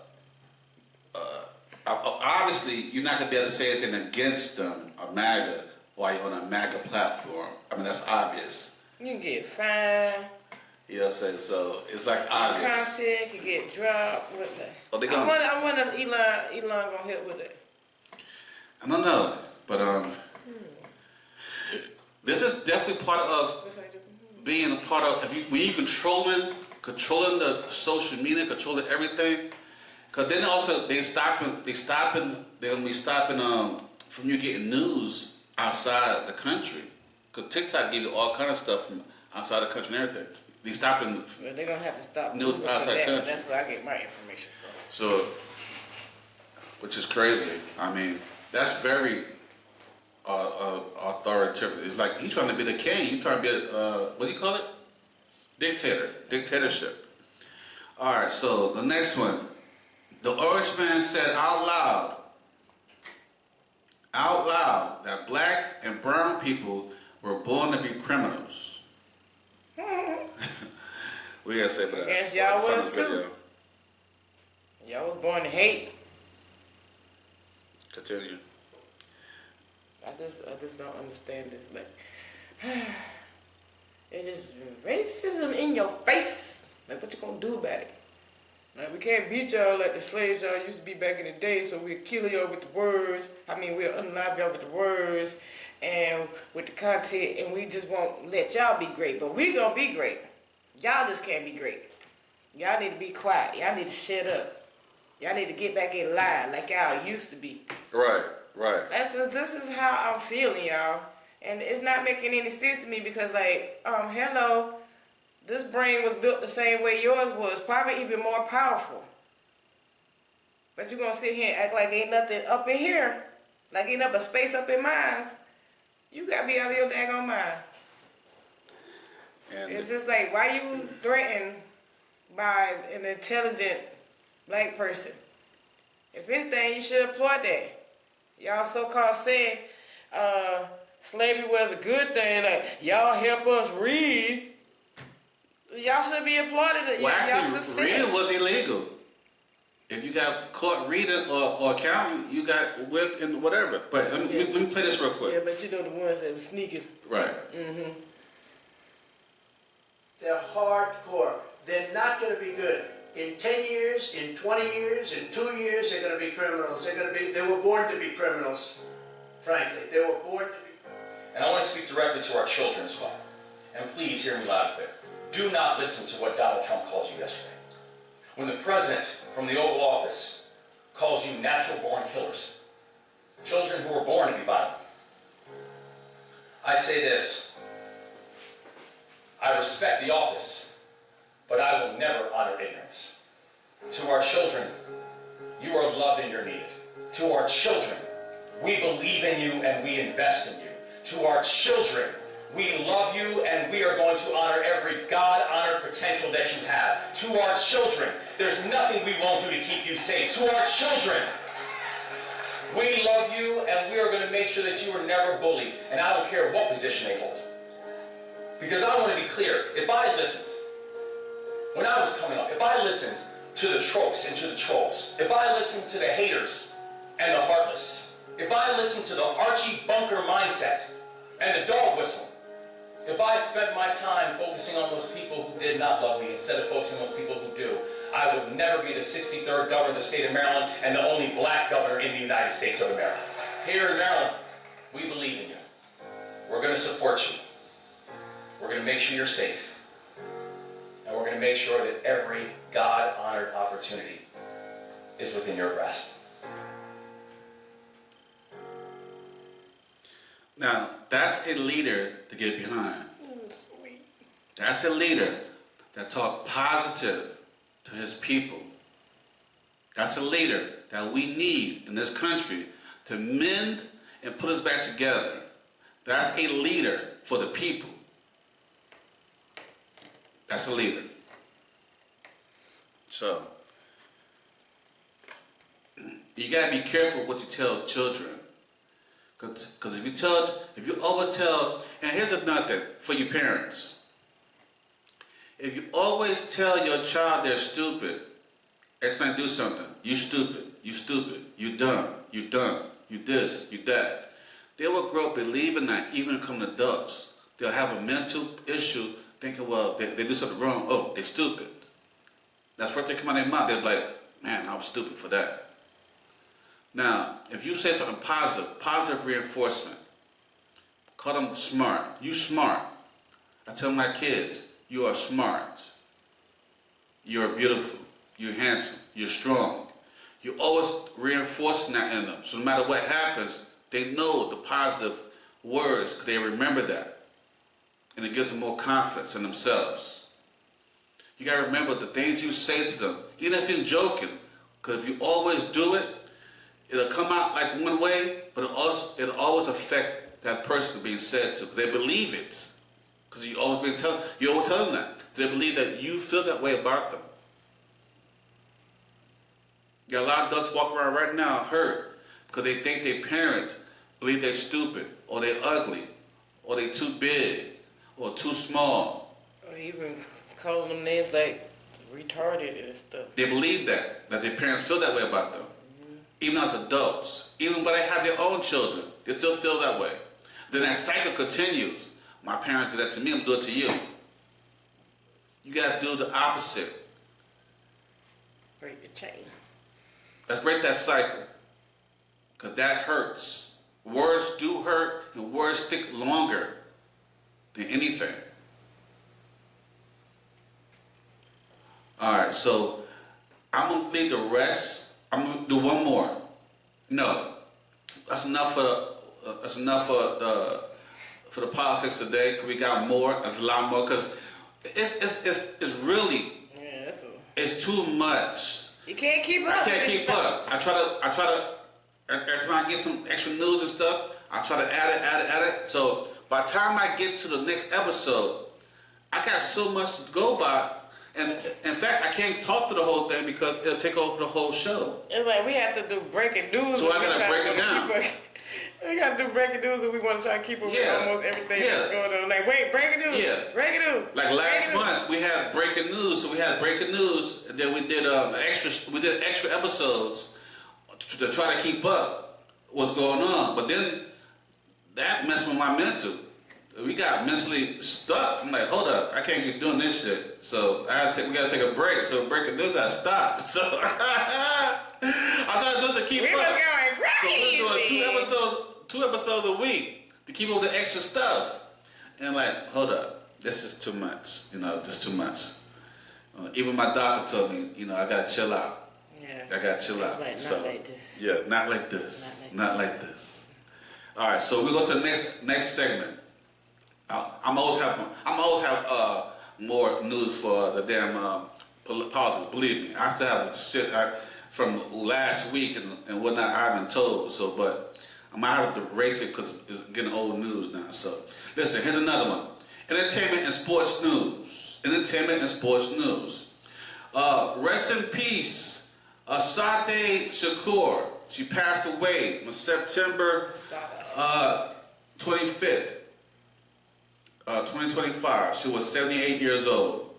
Obviously, you're not gonna be able to say anything against them, a MAGA, while you're on a MAGA platform. I mean, that's obvious. You can get fined. You know what I'm saying? So it's like obvious. Content can get dropped. What the? Oh, I wonder if Elon gonna help with that. I don't know, but this is definitely part of being a part of. When you controlling the social media, controlling everything. Because then also they're gonna be stopping from you getting news outside the country. Because TikTok give you all kind of stuff from outside the country and everything. They're stopping. Well, they're gonna have to stop news outside the country. That's where I get my information from. So, which is crazy. I mean, that's very authoritative. It's like you trying to be the king. You trying to be what do you call it? Dictatorship. All right. So the next one. The Orange Man said out loud, that black and brown people were born to be criminals. What you gotta say for that? Yes, y'all was too. Y'all was born to hate. Continue. I just don't understand this. Like, it's just racism in your face. Like, what you gonna do about it? Like, we can't beat y'all like the slaves y'all used to be back in the day, so we'll kill y'all with the words. We'll unalive y'all with the words and with the content, and we just won't let y'all be great. But we gonna be great. Y'all just can't be great. Y'all need to be quiet. Y'all need to shut up. Y'all need to get back in line like y'all used to be. Right. This is how I'm feeling, y'all. And it's not making any sense to me because, like, hello. This brain was built the same way yours was, probably even more powerful. But you're going to sit here and act like ain't nothing up in here, like ain't up a space up in mine. You got to be out of your daggone mind. And it's just like, why you threatened by an intelligent black person? If anything, you should applaud that. Y'all so-called saying slavery was a good thing, like, y'all help us read. Y'all should be applauded. Well, actually, reading was illegal. If you got caught reading or counting, you got whipped and whatever. But let me play this real quick. Yeah, but you know the ones that were sneaking. Right. Mm-hmm. They're hardcore. They're not going to be good. In 10 years, in 20 years, in 2 years, they're going to be criminals. They were born to be criminals, frankly. They were born to be criminals. And I want to speak directly to our children as well. And please hear me loud and clear. Do not listen to what Donald Trump called you yesterday. When the president from the Oval Office calls you natural-born killers, children who were born to be violent. I say this, I respect the office, but I will never honor ignorance. To our children, you are loved and you're needed. To our children, we believe in you and we invest in you. To our children, we love you and we are going to honor every God-honored potential that you have. To our children, there's nothing we won't do to keep you safe. To our children, we love you and we are going to make sure that you are never bullied. And I don't care what position they hold. Because I want to be clear, if I listened, when I was coming up, if I listened to the tropes and to the trolls, if I listened to the haters and the heartless, if I listened to the Archie Bunker mindset and the dog whistle, If I spent my time focusing on those people who did not love me instead of focusing on those people who do, I would never be the 63rd governor of the state of Maryland and the only black governor in the United States of America. Here in Maryland, we believe in you. We're going to support you. We're going to make sure you're safe. And we're going to make sure that every God-honored opportunity is within your grasp. Now, that's a leader to get behind. Sweet. That's a leader that talk positive to his people. That's a leader that we need in this country to mend and put us back together. That's a leader for the people. That's a leader. So, you gotta be careful what you tell children. Because if you always tell, and here's another thing for your parents. If you always tell your child they're stupid, every time they do something, you stupid, you dumb, you this, you that. They will grow up believing that even become adults. They'll have a mental issue thinking, well, they do something wrong, oh, they're stupid. That's the first thing come out of their mouth, they're like, man, I was stupid for that. Now, if you say something positive reinforcement, call them smart. You smart. I tell my kids, you are smart. You are beautiful. You're handsome. You're strong. You're always reinforcing that in them. So no matter what happens, they know the positive words because they remember that. And it gives them more confidence in themselves. You got to remember the things you say to them, even if you're joking, because if you always do it, it'll come out like one way, but it'll always affect that person being said to. They believe it. Because you always tell them that. They believe that you feel that way about them. You got a lot of adults walking around right now hurt because they think their parents believe they're stupid, or they're ugly, or they're too big, or too small. Or even calling them names like retarded and stuff. They believe that their parents feel that way about them. Even as adults, even when they have their own children, they still feel that way. Then that cycle continues. My parents did that to me, I'm going to do it to you. You got to do the opposite. Break the chain. Let's break that cycle. Because that hurts. Words do hurt, and words stick longer than anything. All right, so I'm going to leave the rest. I'm going to do one more. No. That's enough for the politics today, because we got more. There's a lot more, because it's really, it's too much. You can't keep up. I can't keep up. I try to, every time I get some extra news and stuff, I try to add it. So by the time I get to the next episode, I got so much to go by. And in fact, I can't talk to the whole thing because it'll take over the whole show. It's like we have to do breaking news. So I gotta break it down. We gotta do breaking news, and we want to try to keep up with almost everything that's going on. Like, wait, breaking news. Yeah. Breaking news. Like last month, we had breaking news. So we had breaking news, and then we did extra episodes to try to keep up what's going on. But then that messed with my mental. We got mentally stuck. I'm like, hold up, I can't keep doing this shit. So we gotta take a break. So breaking news, I stopped. So I tried to do it to keep up. Going crazy. So we're doing two episodes a week to keep up with the extra stuff. And like, hold up, this is too much. Just too much. Even my doctor told me, I gotta chill out. Yeah. I gotta chill out. Like, not like this. Yeah, not like this. Not like this. All right, so we go to the next segment. I'm always have more news for the damn politics. Believe me, I still have shit from last week and whatnot I haven't told. So, but I might have to erase it because it's getting old news now. So, listen, here's another one: entertainment and sports news. Rest in peace, Assata Shakur. She passed away on September 25th. 2025. She was 78 years old.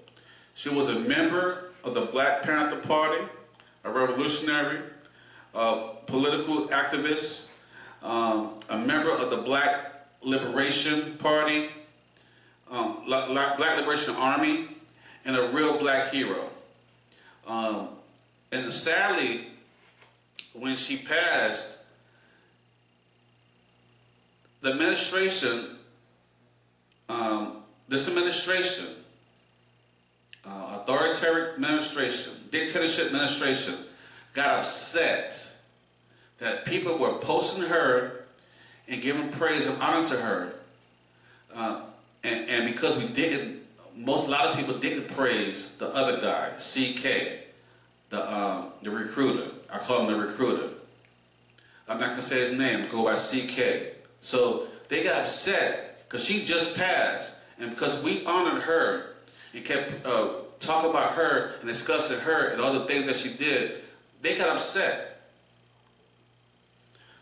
She was a member of the Black Panther Party, a revolutionary, political activist, a member of the Black Liberation Party, Black Liberation Army, and a real black hero. And sadly, when she passed, the administration, authoritarian administration, dictatorship administration, got upset that people were posting her and giving praise and honor to her, and because a lot of people didn't praise the other guy, CK, the recruiter. I call him the recruiter. I'm not gonna say his name. Go by CK. So they got upset because she just passed, and because we honored her and kept talking about her and discussing her and all the things that she did, they got upset.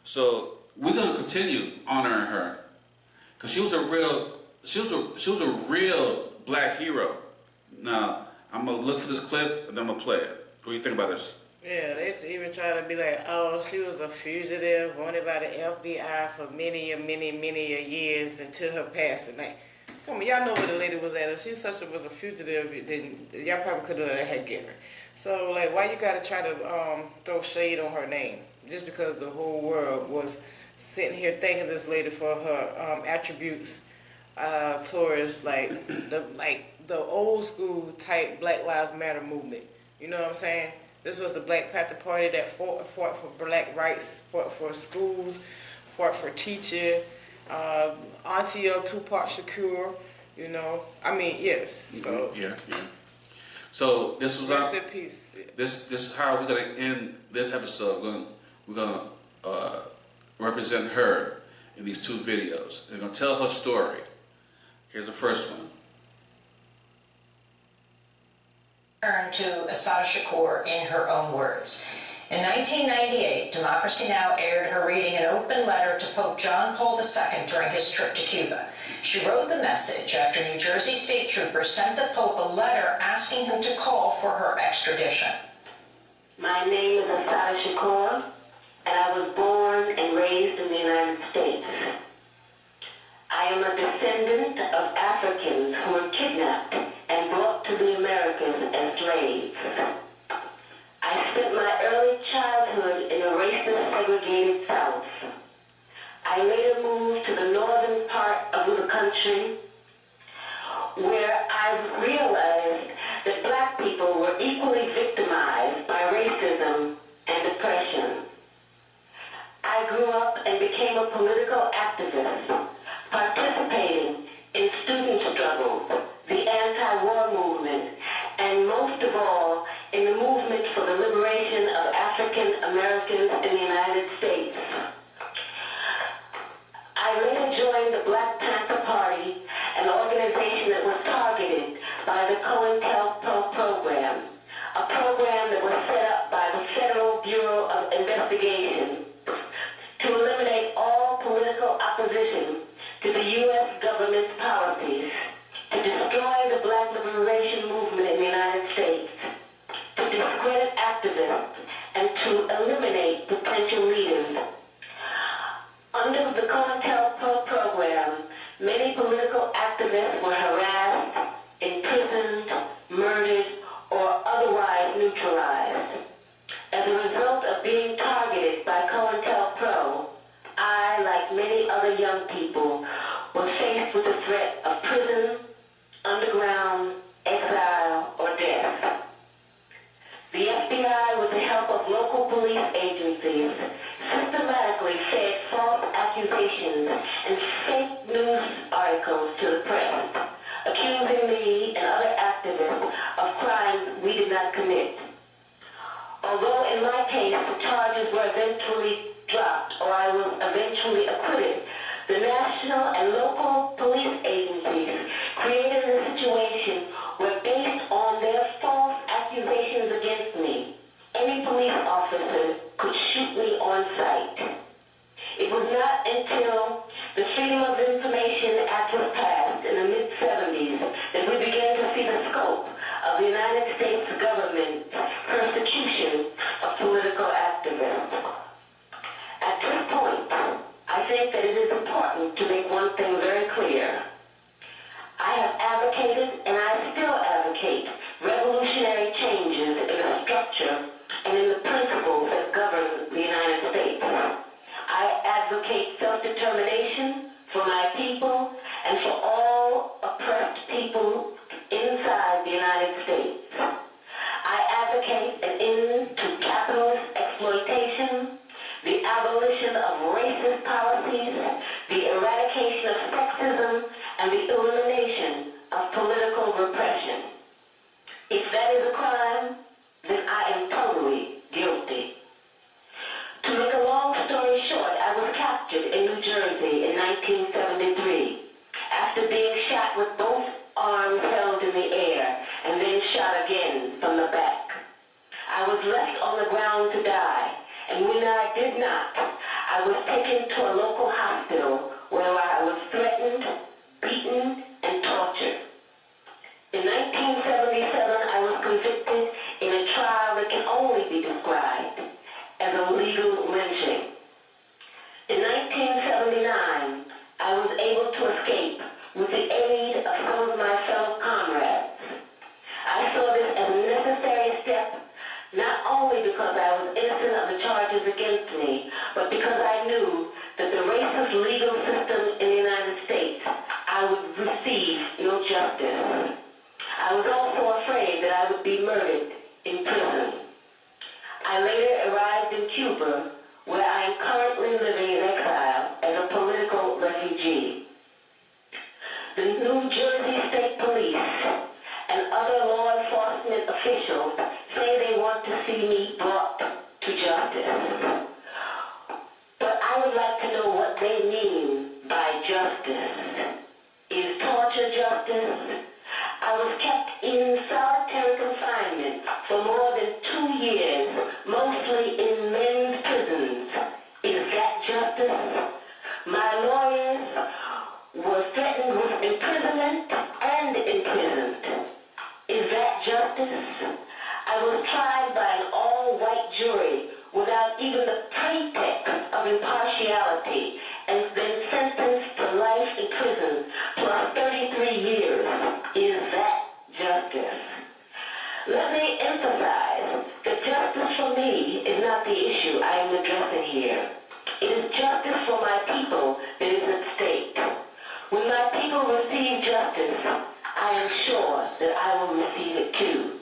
So we're gonna continue honoring her because she was a real black hero. Now I'm gonna look for this clip and then I'm gonna play it. What do you think about this? Yeah, they even try to be like, oh, she was a fugitive wanted by the FBI for many years until her passing. Like, come on, y'all know where the lady was at. If she was a fugitive, then y'all probably could have had get her. So, like, why you gotta try to throw shade on her name? Just because the whole world was sitting here thanking this lady for her attributes towards the old school type Black Lives Matter movement. You know what I'm saying? This was the Black Panther Party that fought for black rights, fought for schools, fought for teaching. Auntie of Tupac Shakur, you know. I mean, yes. So yeah. So this was rest in peace. This is how we're gonna end this episode. We're gonna represent her in these two videos. We're gonna tell her story. Here's the first one. Turn to Assata Shakur in her own words. In 1998, Democracy Now! Aired her reading an open letter to Pope John Paul II during his trip to Cuba. She wrote the message after New Jersey state troopers sent the Pope a letter asking him to call for her extradition. My name is Assata Shakur, and I was born and raised in the United States. I am a descendant of Africans who were kidnapped and brought to the Americas as slaves. I spent my early childhood in a racist, segregated South. I later moved to the northern part of the country, where I realized that black people were equally victimized by racism and oppression. I grew up and became a political activist, participating in student struggles, the anti-war movement, and most of all, in the movement for the liberation of African Americans in the United States. I later joined the Black Panther Party, an organization that was targeted by the COINTELPRO program, a program that was set up by the Federal Bureau of Investigation to eliminate all political opposition to the U.S. government's policies, to destroy the black liberation movement in the United States, to discredit activists, and to eliminate potential leaders. Under the COINTELPRO program, many political activists were harassed, imprisoned, murdered, or otherwise neutralized. As a result of being targeted by COINTELPRO, I, like many other young people, was faced with the threat of prison, underground, exile, or death. The FBI, with the help of local police agencies, systematically fed false accusations and fake news articles to the press, accusing me and other activists of crimes we did not commit. Although in my case the charges were eventually dropped or I was eventually acquitted, the national and local police agencies created a situation where, based on their false accusations against me, any police officer could shoot me on sight. It was not until the Freedom of Information Act was passed in the mid-70s that we began to see the scope of the United States government's persecution of political activists. At this point, I think that it is important to make one thing very clear. I have did not, I was taken to a local hospital where I was threatened, beaten, and tortured. In 1977, I was convicted in a trial that can only be described as a legal lynching. In 1979, I was able to escape with the aid of some of my fellow comrades. I saw this as a necessary step, not only because I was innocent of the charges against me, but because I knew that the racist legal system in the United States, I would receive no justice. I was also afraid that I would be murdered in prison. I later arrived in Cuba, where I am currently living in exile as a political refugee. The New Jersey State Police and other law enforcement officials say they want to see me brought to justice. But I would like to know what they mean by justice. Is torture justice? I was kept in solitary confinement for more than 2 years, mostly in men's prisons. Is that justice? My lawyers were threatened with imprisonment and imprisoned. Is that justice? I was tried by an all-white jury without even the pretext of impartiality and then sentenced to life in prison plus 33 years. Is that justice? Let me emphasize that justice for me is not the issue I am addressing here. It is justice for my people that is at stake. When my people receive justice, I am sure that I will receive it too.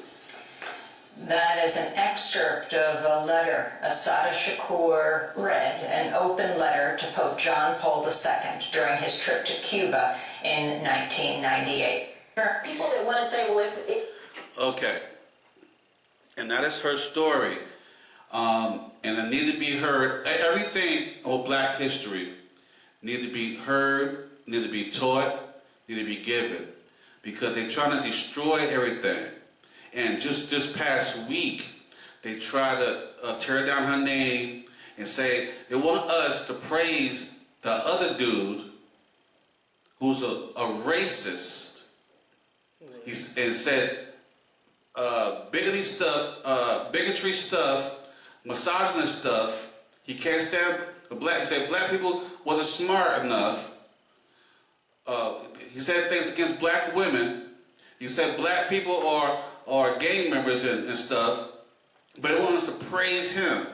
That is an excerpt of a letter Assata Shakur read, an open letter to Pope John Paul II during his trip to Cuba in 1998. People that want to say, well, if Okay. And that is her story. And it needed to be heard. Everything on Black history needed to be heard, needed to be taught, needed to be given. Because they're trying to destroy everything. And just this past week, they tried to tear down her name and say they want us to praise the other dude who's a racist. And said bigotry stuff, misogynist stuff. He can't stand the black. He said black people wasn't smart enough. He said things against black women. He said black people are gang members and stuff. But they want us to praise him.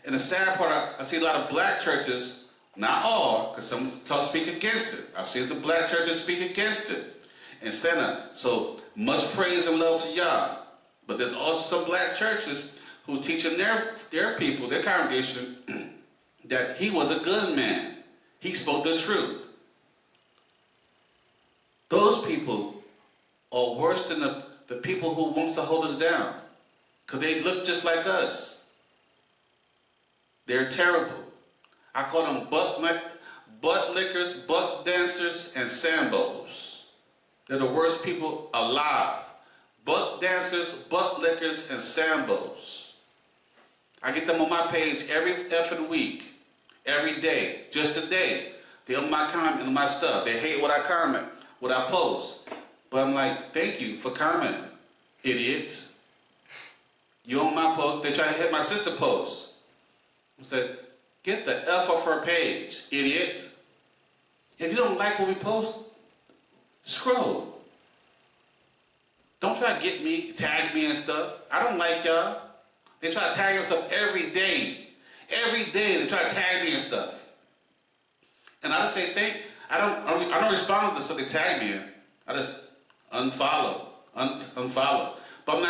And the sad part, I see a lot of black churches, not all, because some speak against it. I've seen some black churches speak against it and stand up. So much praise and love to y'all. But there's also some black churches who teaching their people, their congregation, that he was a good man. He spoke the truth. Those people are worse than the people who wants to hold us down. Because they look just like us. They're terrible. I call them butt lickers, butt dancers, and sambos. They're the worst people alive. Butt dancers, butt lickers, and sambos. I get them on my page every effing week. Every day. Just a day. They're on my comment and my stuff. They hate what I comment, what I post. But I'm like, thank you for commenting, idiot. You on my post, they try to hit my sister post. I said, get the F off her page, idiot. If you don't like what we post, scroll. Don't try to get me, tag me and stuff. I don't like y'all. They try to tag us stuff every day. Every day they try to tag me and stuff. And I just say, I don't respond to the stuff they tag me in. I just unfollow. But I'm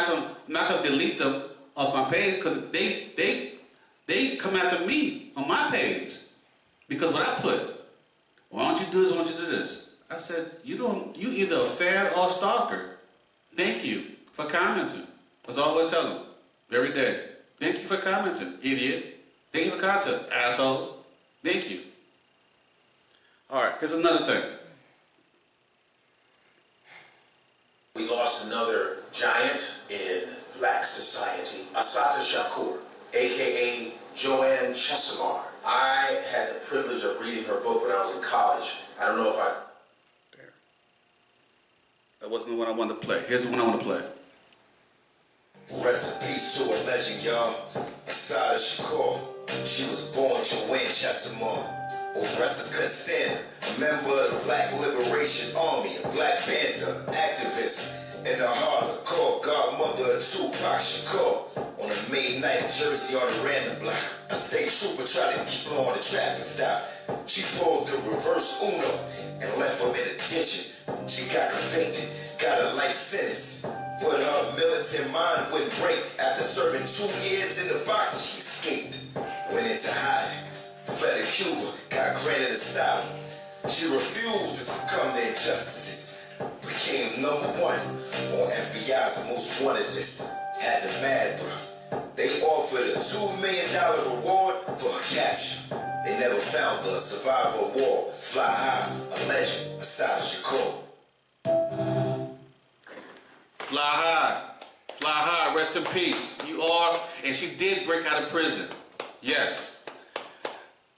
not gonna delete them off my page because they come after me on my page because what I put. Why don't you do this? Why don't you do this? I said, you either a fan or a stalker. Thank you for commenting. That's all I tell them every day. Thank you for commenting, idiot. Thank you for commenting, asshole. Thank you. All right, here's another thing. We lost another giant in Black society, Assata Shakur, a.k.a. Joanne Joanne Chesimard. I had the privilege of reading her book when I was in college. I don't know if I... There. That wasn't the one I wanted to play. Here's the one I want to play. Rest in peace to a legend, y'all. Assata Shakur. She was born Joanne Chesimard. Oppressors couldn't stand her. A member of the Black Liberation Army, a Black Panther activist. In the Harlem, called godmother of Tupac Shakur. On a May night in Jersey on a random block, a state trooper tried to keep her on the traffic stop. She pulled the reverse Uno and left him in a ditch. She got convicted, got a life sentence. But her militant mind wouldn't break. After serving 2 years in the box, she escaped. Went into hiding, fled to Cuba, got granted asylum. She refused to succumb to injustices. Became #1 on FBI's most wanted list. Had the mad, bro. They offered a $2 million reward for her capture. They never found the survivor of war. Fly high, a legend, Assata Shakur. Fly high, rest in peace. You are, and she did break out of prison. Yes.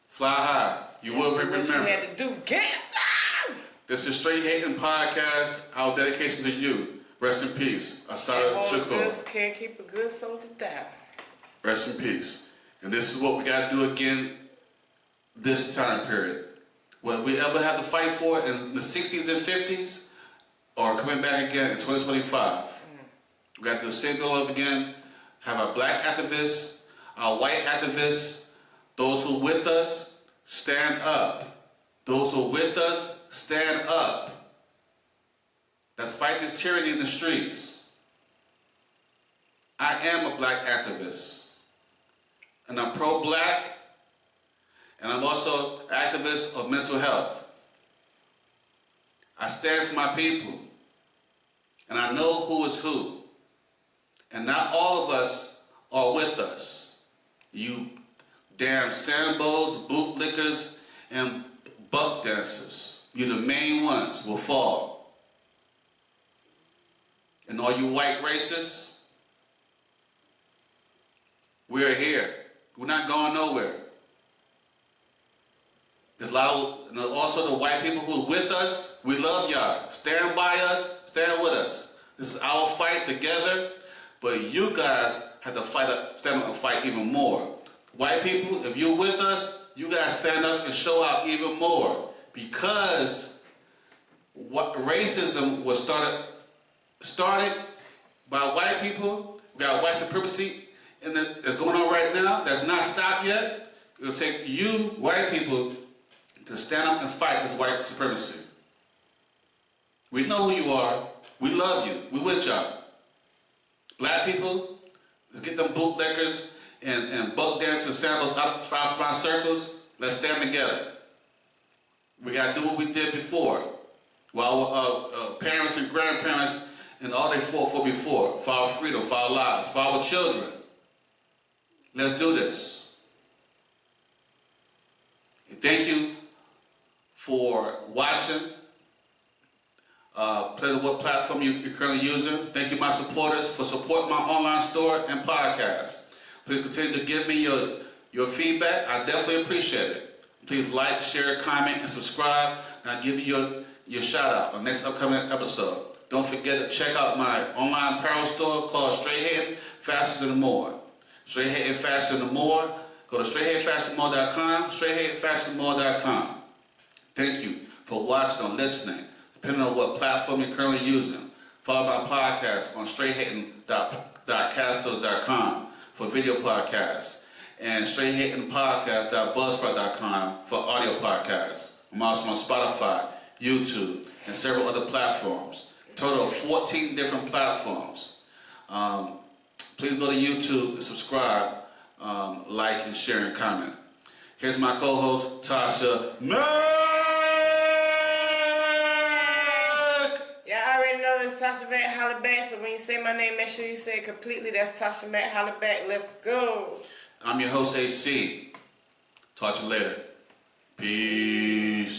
Fly high. You will remember. What she had to do, get out! This is Straight Hating Podcast. Our dedication to you. Rest in peace. Assata Shakur. Can't keep a good soldier down. Rest in peace. And this is what we got to do again this time period. What we ever had to fight for in the 60s and 50s are coming back again in 2025. We got to do the same thing over again. Have our black activists, our white activists, those who are with us, stand up. Those who are with us, stand up. Let's fight this tyranny in the streets. I am a black activist. And I'm pro-black. And I'm also an activist of mental health. I stand for my people. And I know who is who. And not all of us are with us. You damn sambos, bootlickers, and buck dancers. You're the main ones will fall. And all you white racists, we're here. We're not going nowhere. There's a lot of, and also the white people who are with us, we love y'all. Stand by us, stand with us. This is our fight together, but you guys have to stand up and fight even more. White people, if you're with us, you guys stand up and show out even more. Because what racism was started by white people. We got white supremacy that's going on right now. That's not stopped yet. It'll take you, white people, to stand up and fight this white supremacy. We know who you are. We love you. We with y'all. Black people, let's get them bootleggers and buck dancing samples out of our circles. Let's stand together. We got to do what we did before. While our parents and grandparents and all they fought for before. For our freedom, for our lives, for our children. Let's do this. And thank you for watching. Play what platform you're currently using. Thank you, my supporters, for supporting my online store and podcast. Please continue to give me your feedback. I definitely appreciate it. Please like, share, comment, and subscribe. And I'll give you your shout out on next upcoming episode. Don't forget to check out my online apparel store called Straight Hating, Faster Than More. Straight Hating, Faster Than More. Go to straighthatingfasterthanmore.com, straighthatingfasterthanmore.com. Thank you for watching or listening, depending on what platform you're currently using. Follow my podcast on straighthating.castles.com for video podcasts and straighthatingpodcast.buzzsprout.com for audio podcasts. I'm also on Spotify, YouTube, and several other platforms. Total of 14 different platforms. Please go to YouTube and subscribe, like, and share, and comment. Here's my co-host, Tasha Mack. Y'all already know this Tasha Mack, holla back. So when you say my name, make sure you say it completely. That's Tasha Mack, holla back. Let's go. I'm your host, AC. Talk to you later. Peace.